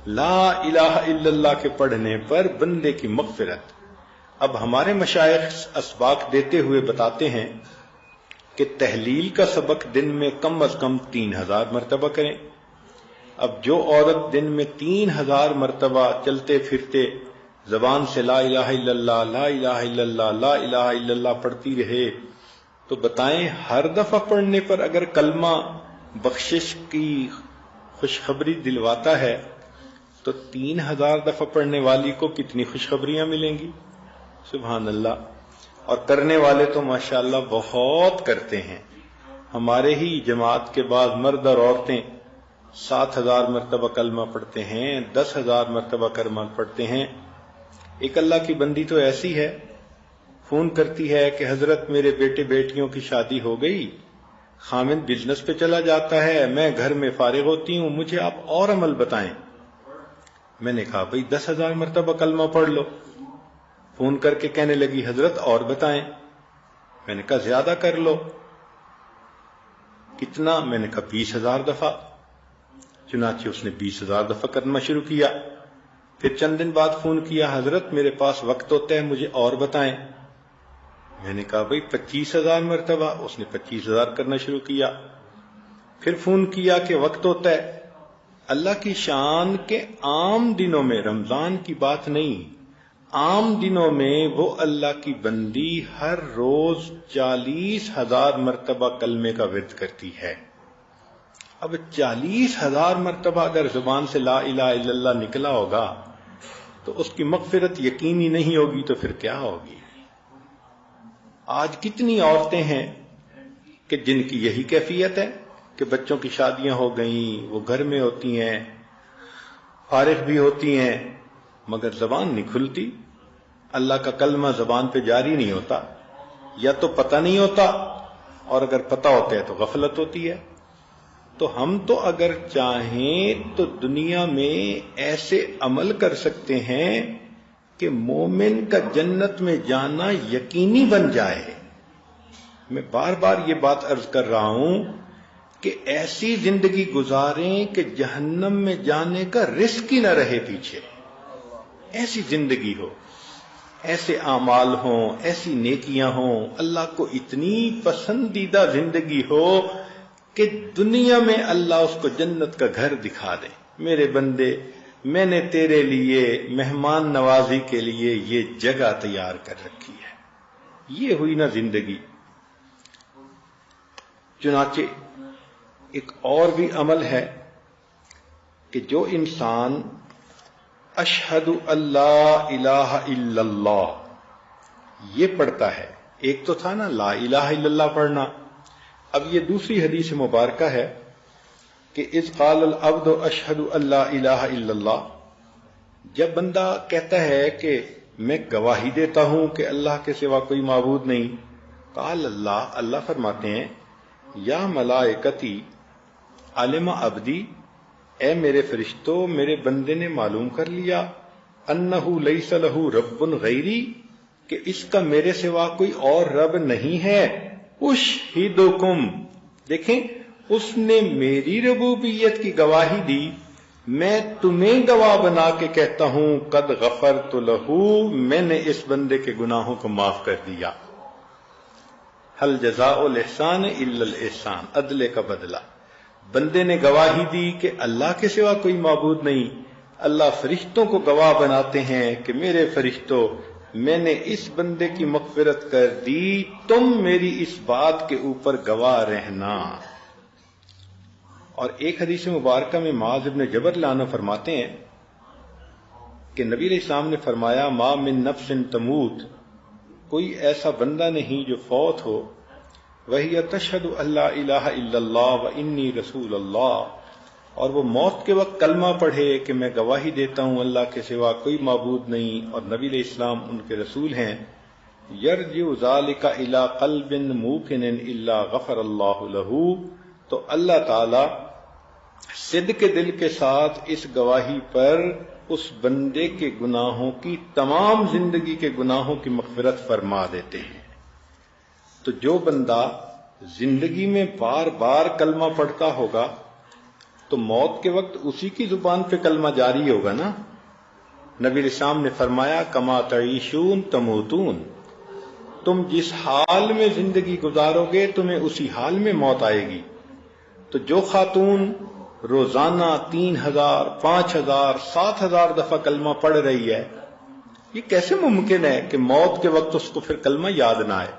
لا الہ الا اللہ کے پڑھنے پر بندے کی مغفرت۔ اب ہمارے مشائخ اسباق دیتے ہوئے بتاتے ہیں کہ تحلیل کا سبق دن میں کم از کم 3000 مرتبہ کریں۔ اب جو عورت دن میں 3000 مرتبہ چلتے پھرتے زبان سے لا الہ الا اللہ، لا الہ الا اللہ، لا الہ الا اللہ پڑھتی رہے، تو بتائیں ہر دفعہ پڑھنے پر اگر کلمہ بخشش کی خوشخبری دلواتا ہے تو 3000 دفعہ پڑھنے والی کو کتنی خوشخبریاں ملیں گی؟ سبحان اللہ۔ اور کرنے والے تو ماشاءاللہ بہت کرتے ہیں۔ ہمارے ہی جماعت کے بعد مرد اور عورتیں 7000 مرتبہ کلمہ پڑھتے ہیں، 10000 مرتبہ کلمہ پڑھتے ہیں۔ ایک اللہ کی بندی تو ایسی ہے، فون کرتی ہے کہ حضرت میرے بیٹے بیٹیوں کی شادی ہو گئی، خامد بزنس پہ چلا جاتا ہے، میں گھر میں فارغ ہوتی ہوں، مجھے آپ اور عمل بتائیں۔ میں نے کہا بھئی 10000 مرتبہ کلمہ پڑھ لو۔ فون کر کے کہنے لگی حضرت اور بتائیں۔ میں نے کہا زیادہ کر لو۔ کتنا؟ میں نے کہا 20000 دفعہ۔ چنانچہ اس نے 20000 دفعہ کرنا شروع کیا۔ پھر چند دن بعد فون کیا، حضرت میرے پاس وقت ہوتا ہے، مجھے اور بتائیں۔ میں نے کہا بھئی 25000 مرتبہ۔ اس نے 25000 کرنا شروع کیا۔ پھر فون کیا کہ وقت ہوتا ہے۔ اللہ کی شان کے عام دنوں میں، رمضان کی بات نہیں، عام دنوں میں وہ اللہ کی بندی ہر روز 40000 مرتبہ کلمے کا ورد کرتی ہے۔ اب 40000 مرتبہ اگر زبان سے لا الہ الا اللہ نکلا ہوگا تو اس کی مغفرت یقینی نہیں ہوگی تو پھر کیا ہوگی؟ آج کتنی عورتیں ہیں کہ جن کی یہی کیفیت ہے کہ بچوں کی شادیاں ہو گئیں، وہ گھر میں ہوتی ہیں، فارغ بھی ہوتی ہیں، مگر زبان نہیں کھلتی، اللہ کا کلمہ زبان پہ جاری نہیں ہوتا، یا تو پتہ نہیں ہوتا، اور اگر پتہ ہوتا ہے تو غفلت ہوتی ہے۔ تو ہم تو اگر چاہیں تو دنیا میں ایسے عمل کر سکتے ہیں کہ مومن کا جنت میں جانا یقینی بن جائے۔ میں بار بار یہ بات عرض کر رہا ہوں کہ ایسی زندگی گزاریں کہ جہنم میں جانے کا رسک ہی نہ رہے پیچھے، ایسی زندگی ہو، ایسے اعمال ہوں، ایسی نیکیاں ہوں، اللہ کو اتنی پسندیدہ زندگی ہو کہ دنیا میں اللہ اس کو جنت کا گھر دکھا دے۔ میرے بندے، میں نے تیرے لیے مہمان نوازی کے لیے یہ جگہ تیار کر رکھی ہے۔ یہ ہوئی نا زندگی۔ چنانچہ ایک اور بھی عمل ہے کہ جو انسان اشہد اللہ الہ الا اللہ یہ پڑھتا ہے، ایک تو تھا نا لا الہ الا اللہ پڑھنا، اب یہ دوسری حدیث مبارکہ ہے کہ اذ قال العبد اشہد اللہ الہ الا اللہ، جب بندہ کہتا ہے کہ میں گواہی دیتا ہوں کہ اللہ کے سوا کوئی معبود نہیں، قال اللہ، اللہ فرماتے ہیں یا ملائکتی علم عبدی، اے میرے فرشتوں، میرے بندے نے معلوم کر لیا انہو لیس لہ رب غیری، کہ اس کا میرے سوا کوئی اور رب نہیں ہے۔ اشہدکم، دیکھیں اس نے میری ربوبیت کی گواہی دی، میں تمہیں گواہ بنا کے کہتا ہوں قد غفرت لہو، میں نے اس بندے کے گناہوں کو معاف کر دیا. حل جزاء الاحسان الا الاحسان، عدلے کا بدلہ. بندے نے گواہی دی کہ اللہ کے سوا کوئی معبود نہیں. اللہ فرشتوں کو گواہ بناتے ہیں کہ میرے فرشتوں، میں نے اس بندے کی مغفرت کر دی، تم میری اس بات کے اوپر گواہ رہنا. اور ایک حدیث مبارکہ میں معاذ بن جبل رضی اللہ عنہ فرماتے ہیں کہ نبی علیہ السلام نے فرمایا ما من نفس تموت، کوئی ایسا بندہ نہیں جو فوت ہو وہی تشہد اللہ الہ الا اللہ و انی رسول اللہ، اور وہ موت کے وقت کلمہ پڑھے کہ میں گواہی دیتا ہوں اللہ کے سوا کوئی معبود نہیں اور نبی علیہ السلام ان کے رسول ہیں. یرجع ذلک الی قلب موقن الا غفر اللہ لہ، تو اللہ تعالی صدق کے دل کے ساتھ اس گواہی پر اس بندے کے گناہوں کی، تمام زندگی کے گناہوں کی مغفرت فرما دیتے ہیں. تو جو بندہ زندگی میں بار بار کلمہ پڑھتا ہوگا تو موت کے وقت اسی کی زبان پہ کلمہ جاری ہوگا نا. نبی علیہ السلام نے فرمایا کما تعیشون تموتون، تم جس حال میں زندگی گزارو گے تمہیں اسی حال میں موت آئے گی. تو جو خاتون روزانہ 3000 5000 7000 دفعہ کلمہ پڑھ رہی ہے، یہ کیسے ممکن ہے کہ موت کے وقت اس کو پھر کلمہ یاد نہ آئے؟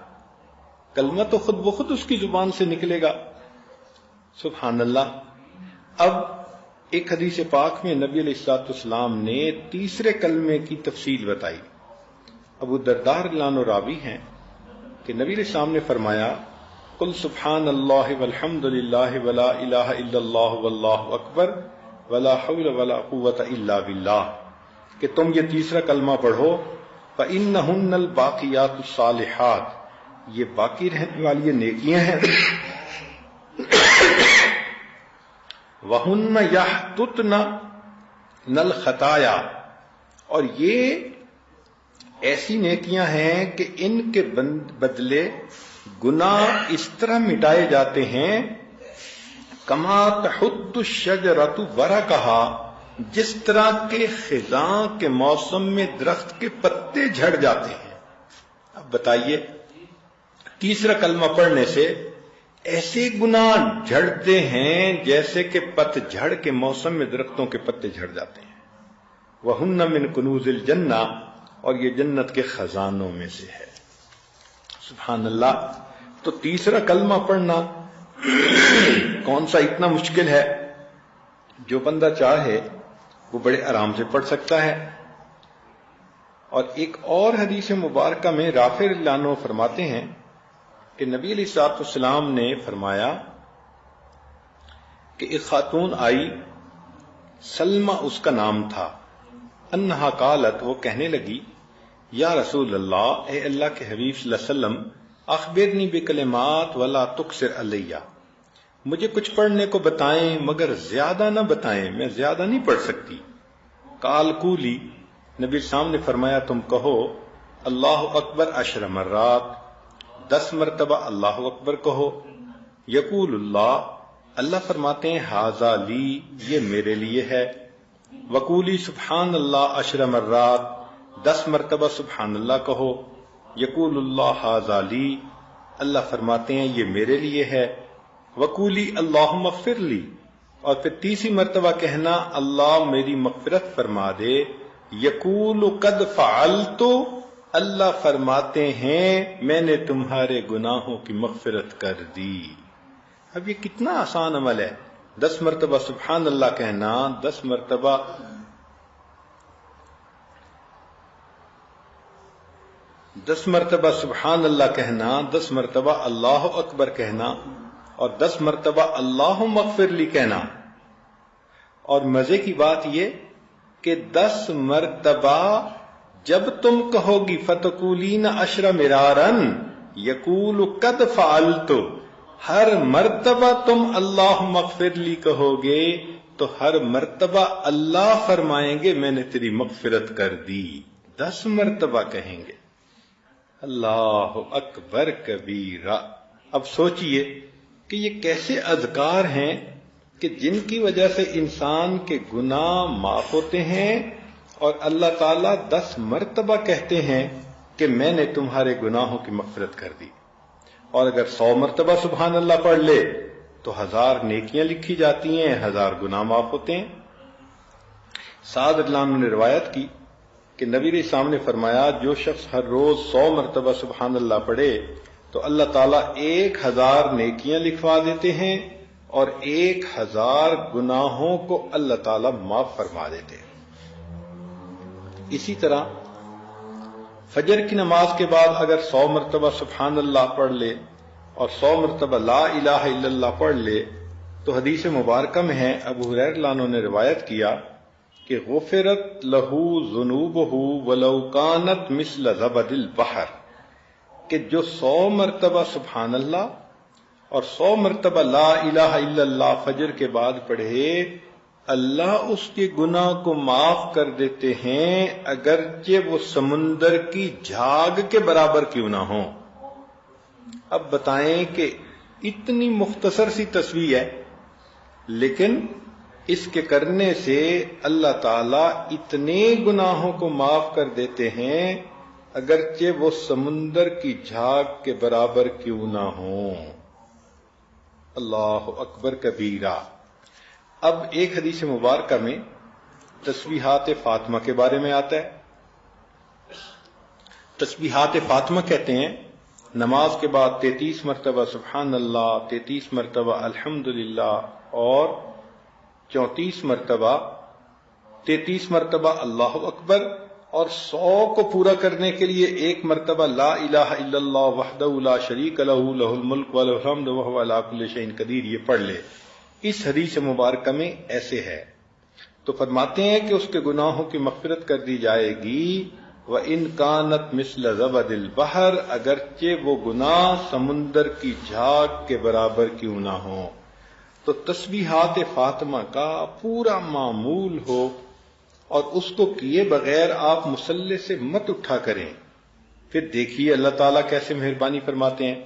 کلمہ تو خود بخود اس کی زبان سے نکلے گا. سبحان اللہ. اب ایک حدیث پاک میں نبی علیہ الصلوۃ والسلام نے تیسرے کلمے کی تفصیل بتائی. ابو الدرداء رضی اللہ عنہ راوی ہیں کہ نبی علیہ السلام نے فرمایا قل سبحان اللہ والحمد للہ ولا الہ الا اللہ واللہ اکبر ولا حول ولا قوۃ الا باللہ، کہ تم یہ تیسرا کلمہ پڑھو. فإنہن الباقیات الصالحات، یہ باقی رہنے والی نیکیاں ہیں. وہن یحططن الخطایا، اور یہ ایسی نیکیاں ہیں کہ ان کے بدلے گناہ اس طرح مٹائے جاتے ہیں کما تحط الشجرۃ ورقھا، جس طرح کے خزاں کے موسم میں درخت کے پتے جھڑ جاتے ہیں. اب بتائیے، تیسرا کلمہ پڑھنے سے ایسے گناہ جھڑتے ہیں جیسے کہ پت جھڑ کے موسم میں درختوں کے پتے جھڑ جاتے ہیں. وَهُنَّ مِن كُنُوزِ الْجَنَّةِ، اور یہ جنت کے خزانوں میں سے ہے. سبحان اللہ. تو تیسرا کلمہ پڑھنا کون سا اتنا مشکل ہے؟ جو بندہ چاہے وہ بڑے آرام سے پڑھ سکتا ہے. اور ایک اور حدیث مبارکہ میں رافع رضی اللہ عنہ فرماتے ہیں کہ نبی علیہ الصلوۃ والسلام نے فرمایا کہ ایک خاتون آئی، سلمہ اس کا نام تھا. انہا قالت، وہ کہنے لگی یا رسول اللہ، اے اللہ کے حبیب صلی اللہ علیہ وسلم، اخبرنی بکلمات ولا تکثر علیہ، مجھے کچھ پڑھنے کو بتائیں مگر زیادہ نہ بتائیں، میں زیادہ نہیں پڑھ سکتی. قال قولی، نبی صاحب نے فرمایا تم کہو اللہ اکبر 10 مرات، 10 مرتبہ اللہ اکبر کہو. یقول اللہ، اللہ فرماتے ہیں ھذا لی، یہ میرے لیے ہے. وقولی سبحان اللہ 10 مرات، 10 مرتبہ سبحان اللہ کہو. یقول اللہ ھذا لی، اللہ فرماتے ہیں یہ میرے لیے ہے. وقولی اللہم اغفر لی، اور پھر تیسری مرتبہ کہنا اللہ میری مغفرت فرما دے. یقول قد فعلت، اللہ فرماتے ہیں میں نے تمہارے گناہوں کی مغفرت کر دی. اب یہ کتنا آسان عمل ہے. 10 مرتبہ سبحان اللہ کہنا، 10 مرتبہ سبحان اللہ کہنا، 10 مرتبہ اللہ اکبر کہنا، اور 10 مرتبہ اللہم اغفر لی کہنا. اور مزے کی بات یہ کہ 10 مرتبہ جب تم کہو گی فتقولین 10 مرارا یقول قد فعلت، ہر مرتبہ تم اللہم اغفر لی کہو گے تو ہر مرتبہ اللہ فرمائیں گے میں نے تیری مغفرت کر دی. 10 مرتبہ کہیں گے. اللہ اکبر کبیرہ. اب سوچئے کہ یہ کیسے اذکار ہیں کہ جن کی وجہ سے انسان کے گناہ معاف ہوتے ہیں، اور اللہ تعالیٰ 10 مرتبہ کہتے ہیں کہ میں نے تمہارے گناہوں کی مغفرت کر دی، اور اگر 100 مرتبہ سبحان اللہ پڑھ لے تو 1000 نیکیاں لکھی جاتی ہیں، 1000 گناہ معاف ہوتے ہیں۔ سعد رضی اللہ عنہ نے روایت کی کہ نبی علیہ السلام نے فرمایا جو شخص ہر روز 100 مرتبہ سبحان اللہ پڑھے تو اللہ تعالیٰ 1000 نیکیاں لکھوا دیتے ہیں اور 1000 گناہوں کو اللہ تعالیٰ معاف فرما دیتے ہیں۔ اسی طرح فجر کی نماز کے بعد اگر 100 مرتبہ سبحان اللہ پڑھ لے اور 100 مرتبہ لا الہ الا اللہ پڑھ لے تو حدیث مبارکہ میں ہے، ابو ہریرہ رضی اللہ عنہ نے روایت کیا کہ غفرت لہو ذنوبہ ولو کانت مثل زبد البحر، کہ جو 100 مرتبہ سبحان اللہ اور 100 مرتبہ لا الہ الا اللہ فجر کے بعد پڑھے، اللہ اس کے گناہ کو معاف کر دیتے ہیں اگرچہ وہ سمندر کی جھاگ کے برابر کیوں نہ ہوں۔ اب بتائیں کہ اتنی مختصر سی تسبیح ہے، لیکن اس کے کرنے سے اللہ تعالیٰ اتنے گناہوں کو معاف کر دیتے ہیں اگرچہ وہ سمندر کی جھاگ کے برابر کیوں نہ ہوں۔ اللہ اکبر کبیرہ۔ اب ایک حدیث مبارکہ میں تسبیحات فاطمہ کے بارے میں آتا ہے۔ تسبیحات فاطمہ کہتے ہیں نماز کے بعد 33 مرتبہ سبحان اللہ، 33 مرتبہ الحمدللہ اور 34 مرتبہ 33 مرتبہ اللہ اکبر، اور 100 کو پورا کرنے کے لیے 1 مرتبہ لا الہ الا اللہ وحدہ لا شریک لہ لہ الملک ولہ الحمد وہو علی کل شیء قدیر یہ پڑھ لے۔ اس حدیث مبارکہ میں ایسے ہے تو فرماتے ہیں کہ اس کے گناہوں کی مغفرت کر دی جائے گی، وَإِن كَانَتْ مِثْلَ زَبَدِ الْبَحْرِ، اگرچہ وہ گناہ سمندر کی جھاگ کے برابر کیوں نہ ہوں۔ تو تسبیحات فاطمہ کا پورا معمول ہو اور اس کو کیے بغیر آپ مصلی سے مت اٹھا کریں، پھر دیکھیے اللہ تعالیٰ کیسے مہربانی فرماتے ہیں۔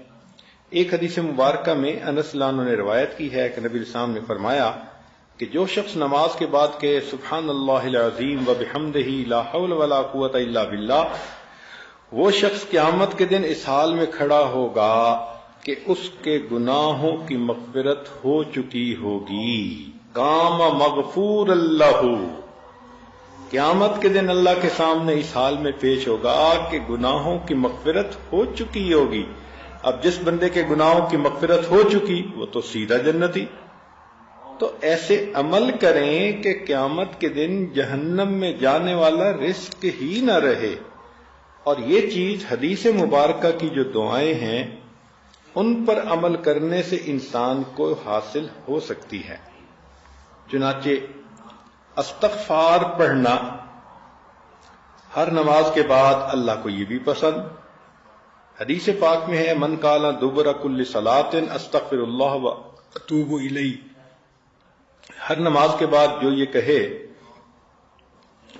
ایک حدیث مبارکہ میں انس رضی اللہ عنہ نے روایت کی ہے کہ نبی علیہ السلام نے فرمایا کہ جو شخص نماز کے بعد کہ سبحان اللہ العظیم وبحمدہ لا حول ولا قوت الا باللہ، وہ شخص قیامت کے دن اس حال میں کھڑا ہوگا کہ اس کے گناہوں کی مغفرت ہو چکی ہوگی، قام مغفور اللہ، قیامت کے دن اللہ کے سامنے اس حال میں پیش ہوگا کہ گناہوں کی مغفرت ہو چکی ہوگی۔ اب جس بندے کے گناہوں کی مغفرت ہو چکی وہ تو سیدھا جنتی۔ تو ایسے عمل کریں کہ قیامت کے دن جہنم میں جانے والا رزق ہی نہ رہے۔ اور یہ چیز حدیث مبارکہ کی جو دعائیں ہیں ان پر عمل کرنے سے انسان کو حاصل ہو سکتی ہے۔ چنانچہ استغفار پڑھنا ہر نماز کے بعد اللہ کو یہ بھی پسند۔ حدیث پاک میں ہے من قال دبر کل صلاۃ استغفر اللہ واتوب الیہ، ہر نماز کے بعد جو یہ کہے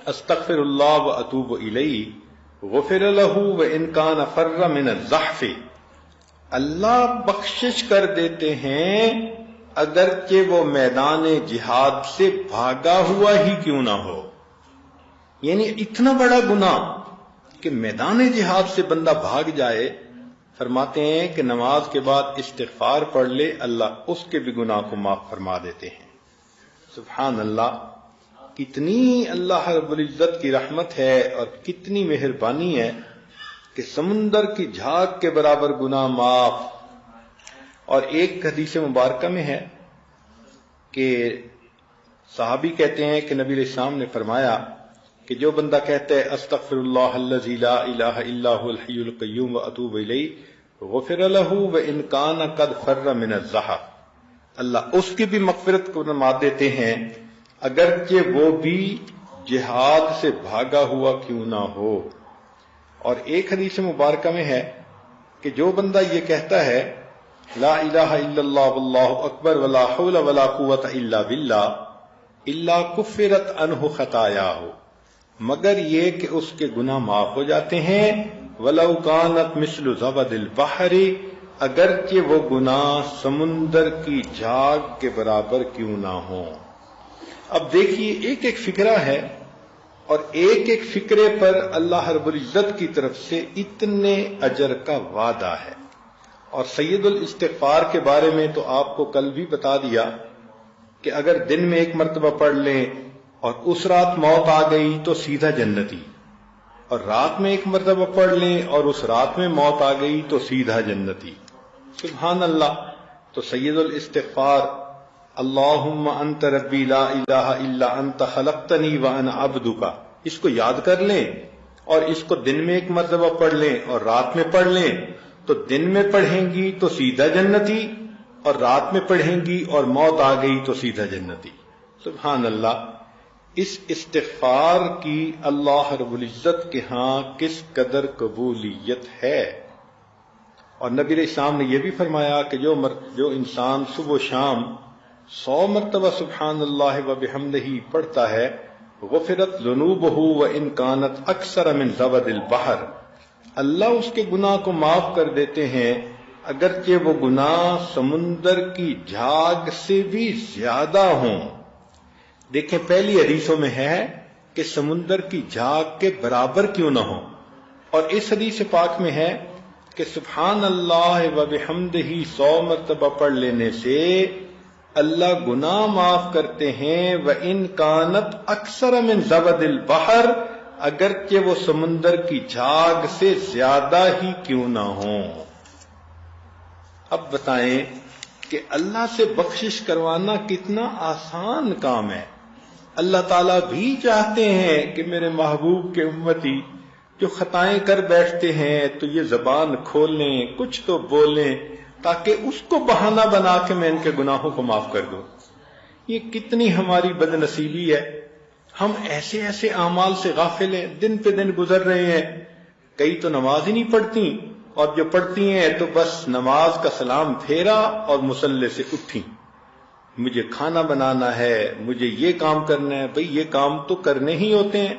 استغفر اللہ واتوب الیہ غفر لہ وان کان فر من الزحف، اللہ بخشش کر دیتے ہیں اگرچہ وہ میدان جہاد سے بھاگا ہوا ہی کیوں نہ ہو۔ یعنی اتنا بڑا گناہ کہ میدان جہاد سے بندہ بھاگ جائے، فرماتے ہیں کہ نماز کے بعد استغفار پڑھ لے اللہ اس کے بھی گناہ کو معاف فرما دیتے ہیں۔ سبحان اللہ، کتنی اللہ رب العزت کی رحمت ہے اور کتنی مہربانی ہے کہ سمندر کی جھاگ کے برابر گناہ معاف۔ اور ایک حدیث مبارکہ میں ہے کہ صحابی کہتے ہیں کہ نبی علیہ السلام نے فرمایا کہ جو بندہ کہتا ہے استغفر اللہ الذی لا الہ الا هو الحی القیوم واتوب الیہ غفر لہ وان کان قد فر من الزحف، اللہ اس کی بھی مغفرت فرما دیتے ہیں اگرچہ وہ بھی جہاد سے بھاگا ہوا کیوں نہ ہو۔ اور ایک حدیث مبارکہ میں ہے کہ جو بندہ یہ کہتا ہے لا الہ الا اللہ واللہ اکبر ولا حول ولا قوت الا باللہ الا کفرت عنہ خطایاہ، مگر یہ کہ اس کے گناہ معاف ہو جاتے ہیں، ولو کانت مثل زبد البحر، اگرچہ وہ گناہ سمندر کی جھاگ کے برابر کیوں نہ ہوں۔ اب دیکھیے ایک ایک فکرہ ہے، اور ایک ایک فکرے پر اللہ رب العزت کی طرف سے اتنے اجر کا وعدہ ہے۔ اور سید الاستغفار کے بارے میں تو آپ کو کل بھی بتا دیا کہ اگر دن میں ایک مرتبہ پڑھ لیں اور اس رات موت آ گئی تو سیدھا جنتی، اور رات میں ایک مرتبہ پڑھ لیں اور اس رات میں موت آ گئی تو سیدھا جنتی۔ سبحان اللہ۔ تو سید الاستغفار اللہم انت ربی لا الہ الا انت خلقتنی وانا عبدک، اس کو یاد کر لیں اور اس کو دن میں ایک مرتبہ پڑھ لیں اور رات میں پڑھ لیں، تو دن میں پڑھیں گی تو سیدھا جنتی، اور رات میں پڑھیں گی اور موت آ گئی تو سیدھا جنتی۔ سبحان اللہ۔ اس استغفار کی اللہ رب العزت کے ہاں کس قدر قبولیت ہے۔ اور نبی علیہ السلام نے یہ بھی فرمایا کہ جو انسان صبح و شام 100 مرتبہ سبحان اللہ و بحمدہ پڑھتا ہے، غفرت ذنوبہ وان کانت اکثر من زبد البحر، اللہ اس کے گناہ کو معاف کر دیتے ہیں اگرچہ وہ گناہ سمندر کی جھاگ سے بھی زیادہ ہوں۔ دیکھیں پہلی حدیثوں میں ہے کہ سمندر کی جھاگ کے برابر کیوں نہ ہو، اور اس حدیث پاک میں ہے کہ سبحان اللہ و بحمدہ 100 مرتبہ پڑھ لینے سے اللہ گناہ معاف کرتے ہیں، وَإِن كَانَتْ أَكْثَرَ مِنْ زَبَدِ الْبَحْرِ، اگرچہ وہ سمندر کی جھاگ سے زیادہ ہی کیوں نہ ہوں۔ اب بتائیں کہ اللہ سے بخشش کروانا کتنا آسان کام ہے۔ اللہ تعالیٰ بھی چاہتے ہیں کہ میرے محبوب کے امتی جو خطائیں کر بیٹھتے ہیں تو یہ زبان کھولیں، کچھ تو بولیں، تاکہ اس کو بہانہ بنا کے میں ان کے گناہوں کو معاف کر دوں۔ یہ کتنی ہماری بد نصیبی ہے، ہم ایسے ایسے اعمال سے غافل ہیں، دن پہ دن گزر رہے ہیں، کئی تو نماز ہی نہیں پڑھتی، اور جو پڑھتی ہیں تو بس نماز کا سلام پھیرا اور مصلی سے اٹھی، مجھے کھانا بنانا ہے، مجھے یہ کام کرنا ہے۔ بھئی یہ کام تو کرنے ہی ہوتے ہیں،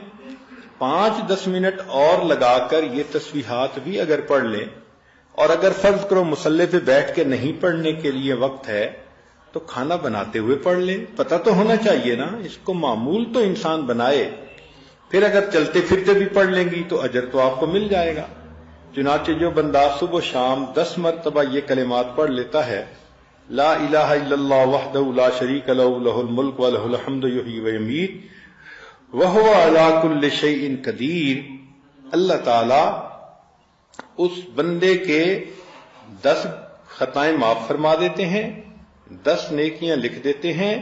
5-10 منٹ اور لگا کر یہ تسبیحات بھی اگر پڑھ لیں، اور اگر فرض کرو مصلی پہ بیٹھ کے نہیں پڑھنے کے لیے وقت ہے تو کھانا بناتے ہوئے پڑھ لیں، پتہ تو ہونا چاہیے نا، اس کو معمول تو انسان بنائے، پھر اگر چلتے پھرتے بھی پڑھ لیں گی تو اجر تو آپ کو مل جائے گا۔ چنانچہ جو بندہ صبح و شام 10 مرتبہ یہ کلمات پڑھ لیتا ہے، لا الہ الا اللہ وحدہ لا شریک لہ لہ الملک و لہ الحمد یحیی و یمیت وہو علی کل شیء قدیر، اللہ تعالی اس بندے کے 10 خطائیں معاف فرما دیتے ہیں، 10 نیکیاں لکھ دیتے ہیں،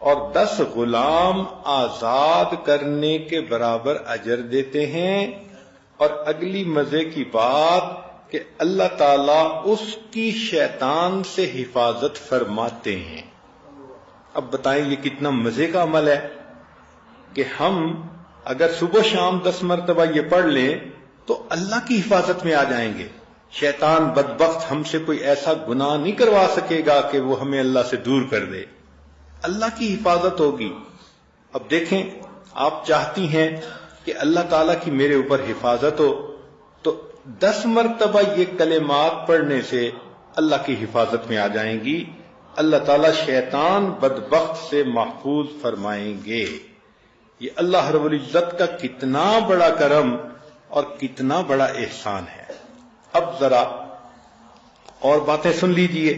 اور 10 غلام آزاد کرنے کے برابر اجر دیتے ہیں۔ اور اگلی مزے کی بات کہ اللہ تعالیٰ اس کی شیطان سے حفاظت فرماتے ہیں۔ اب بتائیں یہ کتنا مزے کا عمل ہے کہ ہم اگر صبح شام 10 مرتبہ یہ پڑھ لیں تو اللہ کی حفاظت میں آ جائیں گے۔ شیطان بدبخت ہم سے کوئی ایسا گناہ نہیں کروا سکے گا کہ وہ ہمیں اللہ سے دور کر دے، اللہ کی حفاظت ہوگی۔ اب دیکھیں آپ چاہتی ہیں کہ اللہ تعالیٰ کی میرے اوپر حفاظت ہو، تو 10 مرتبہ یہ کلمات پڑھنے سے اللہ کی حفاظت میں آ جائیں گی، اللہ تعالیٰ شیطان بدبخت سے محفوظ فرمائیں گے۔ یہ اللہ رب العزت کا کتنا بڑا کرم اور کتنا بڑا احسان ہے۔ اب ذرا اور باتیں سن لیجئے۔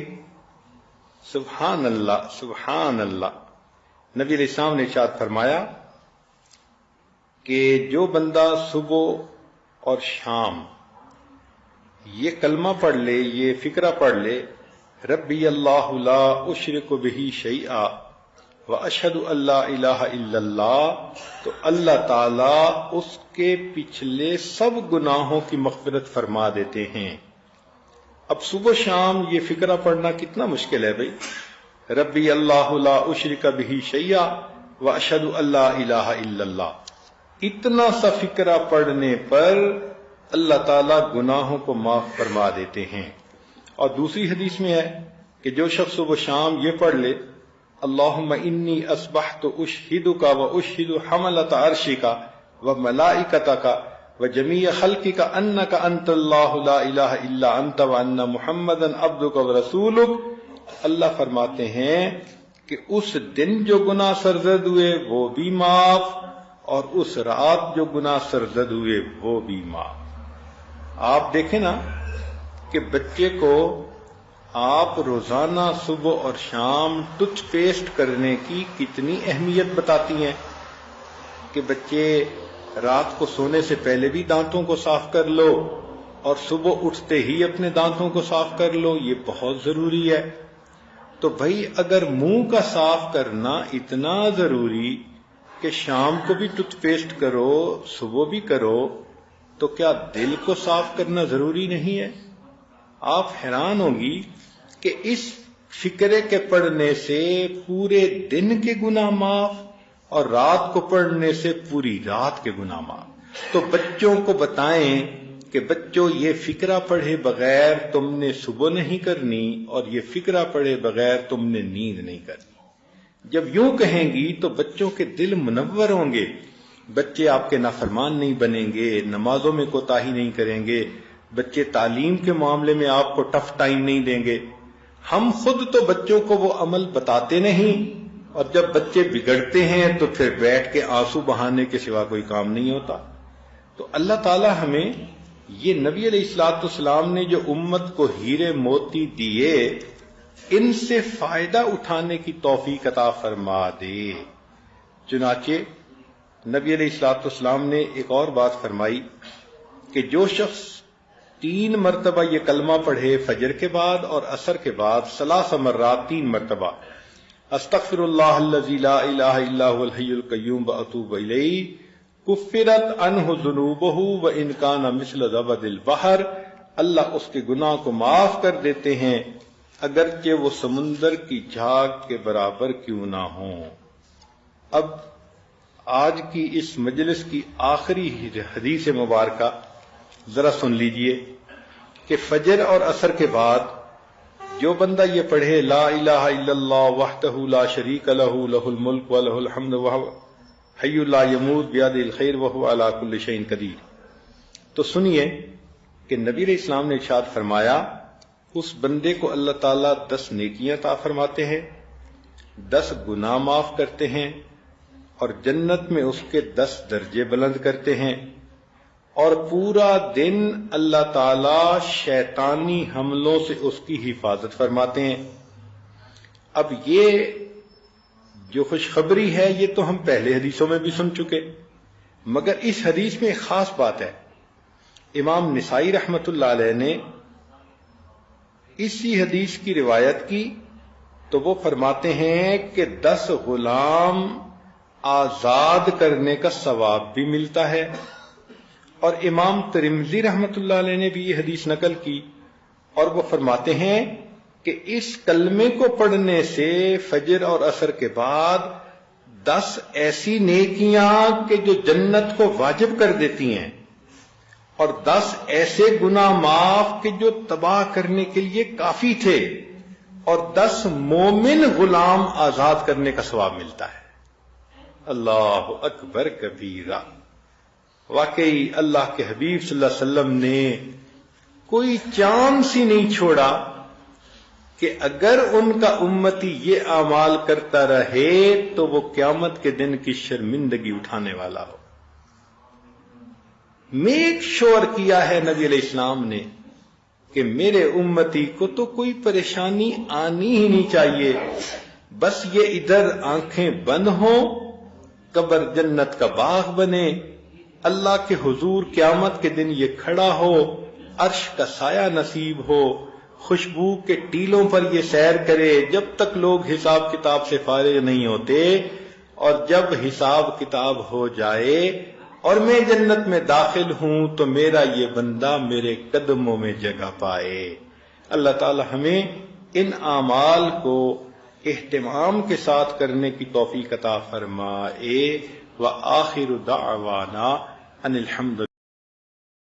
سبحان اللہ سبحان اللہ۔ نبی علیہ السلام نے ارشاد فرمایا کہ جو بندہ صبح اور شام یہ کلمہ پڑھ لے، یہ فقرہ پڑھ لے، ربی اللہ لا اشرک بہ شیئا واشہد ان لا الہ الا اللہ، تو اللہ تعالیٰ اس کے پچھلے سب گناہوں کی مغفرت فرما دیتے ہیں۔ اب صبح شام یہ فقرہ پڑھنا کتنا مشکل ہے بھائی، ربی اللہ لا اشرک بہ شیئا واشہد ان لا الہ الا اللہ، اتنا سا فقرہ پڑھنے پر اللہ تعالیٰ گناہوں کو معاف فرما دیتے ہیں۔ اور دوسری حدیث میں ہے کہ جو شخص صبح شام یہ پڑھ لے، اللہم انی اصبحت اشہدک و اشہد حملۃ عرشک و ملائکتک وجمیع خلقک انک انت اللہ لا الہ الا انت وان محمدا عبدک ورسولک۔ اللہ فرماتے ہیں کہ اس دن جو گناہ سرزد ہوئے وہ بھی معاف، اور اس رات جو گناہ سرزد ہوئے وہ بھی معاف۔ آپ دیکھیں نا کہ بچے کو آپ روزانہ صبح اور شام ٹوتھ پیسٹ کرنے کی کتنی اہمیت بتاتی ہیں کہ بچے رات کو سونے سے پہلے بھی دانتوں کو صاف کر لو اور صبح اٹھتے ہی اپنے دانتوں کو صاف کر لو، یہ بہت ضروری ہے۔ تو بھائی اگر منہ کا صاف کرنا اتنا ضروری کہ شام کو بھی ٹوتھ پیسٹ کرو صبح بھی کرو، تو کیا دل کو صاف کرنا ضروری نہیں ہے؟ آپ حیران ہوگی کہ اس فکرے کے پڑھنے سے پورے دن کے گناہ معاف اور رات کو پڑھنے سے پوری رات کے گناہ معاف۔ تو بچوں کو بتائیں کہ بچوں یہ فکرہ پڑھے بغیر تم نے صبح نہیں کرنی، اور یہ فکرہ پڑھے بغیر تم نے نیند نہیں کرنی۔ جب یوں کہیں گی تو بچوں کے دل منور ہوں گے، بچے آپ کے نافرمان نہیں بنیں گے، نمازوں میں کوتاہی نہیں کریں گے، بچے تعلیم کے معاملے میں آپ کو ٹف ٹائم نہیں دیں گے۔ ہم خود تو بچوں کو وہ عمل بتاتے نہیں، اور جب بچے بگڑتے ہیں تو پھر بیٹھ کے آنسو بہانے کے سوا کوئی کام نہیں ہوتا۔ تو اللہ تعالی ہمیں یہ نبی علیہ الصلوۃ والسلام نے جو امت کو ہیرے موتی دیے، ان سے فائدہ اٹھانے کی توفیق عطا فرما دے۔ چنانچہ نبی علیہ الصلوۃ والسلام نے ایک اور بات فرمائی کہ جو شخص 3 مرتبہ یہ کلمہ پڑھے فجر کے بعد اور عصر کے بعد 3 مرات 3 مرتبہ، استغفر اللہ الذی لا الہ الا هو الحی القیوم واتوب الیہ، کفرت عنہ ذنوبہ وان کان مثل زبد البحر، اللہ اس کے گناہ کو معاف کر دیتے ہیں اگرچہ وہ سمندر کی جھاگ کے برابر کیوں نہ ہوں۔ اب آج کی اس مجلس کی آخری حدیث مبارکہ ذرا سن لیجئے کہ فجر اور عصر کے بعد جو بندہ یہ پڑھے لا الہ الا اللہ وحدہ لا شریک لہ لہ الملک ولہ الحمد وہو حی لا یموت بیدہ الخیر وہو علی کل شیء قدیر، تو سنیے کہ نبی علیہ السلام نے ارشاد فرمایا اس بندے کو اللہ تعالیٰ 10 نیکیاں عطا فرماتے ہیں، 10 گناہ معاف کرتے ہیں، اور جنت میں اس کے 10 درجے بلند کرتے ہیں، اور پورا دن اللہ تعالیٰ شیطانی حملوں سے اس کی حفاظت فرماتے ہیں۔ اب یہ جو خوشخبری ہے یہ تو ہم پہلے حدیثوں میں بھی سن چکے، مگر اس حدیث میں ایک خاص بات ہے۔ امام نسائی رحمت اللہ علیہ نے اسی حدیث کی روایت کی تو وہ فرماتے ہیں کہ 10 غلام آزاد کرنے کا ثواب بھی ملتا ہے، اور امام ترمذی رحمت اللہ علیہ نے بھی یہ حدیث نقل کی، اور وہ فرماتے ہیں کہ اس کلمے کو پڑھنے سے فجر اور عصر کے بعد 10 ایسی نیکیاں کہ جو جنت کو واجب کر دیتی ہیں، اور 10 ایسے گناہ معاف کہ جو تباہ کرنے کے لیے کافی تھے، اور 10 مومن غلام آزاد کرنے کا ثواب ملتا ہے۔ اللہ اکبر کبیرہ۔ واقعی اللہ کے حبیب صلی اللہ علیہ وسلم نے کوئی چانس ہی نہیں چھوڑا کہ اگر ان کا امتی یہ اعمال کرتا رہے تو وہ قیامت کے دن کی شرمندگی اٹھانے والا ہو۔ میک شور کیا ہے نبی علیہ السلام نے کہ میرے امتی کو تو کوئی پریشانی آنی ہی نہیں چاہیے، بس یہ ادھر آنکھیں بند ہوں، قبر جنت کا باغ بنے، اللہ کے حضور قیامت کے دن یہ کھڑا ہو، عرش کا سایہ نصیب ہو، خوشبو کے ٹیلوں پر یہ سیر کرے جب تک لوگ حساب کتاب سے فارغ نہیں ہوتے، اور جب حساب کتاب ہو جائے اور میں جنت میں داخل ہوں تو میرا یہ بندہ میرے قدموں میں جگہ پائے۔ اللہ تعالی ہمیں ان اعمال کو اہتمام کے ساتھ کرنے کی توفیق عطا فرمائے۔ وآخر دعوانا ان الحمد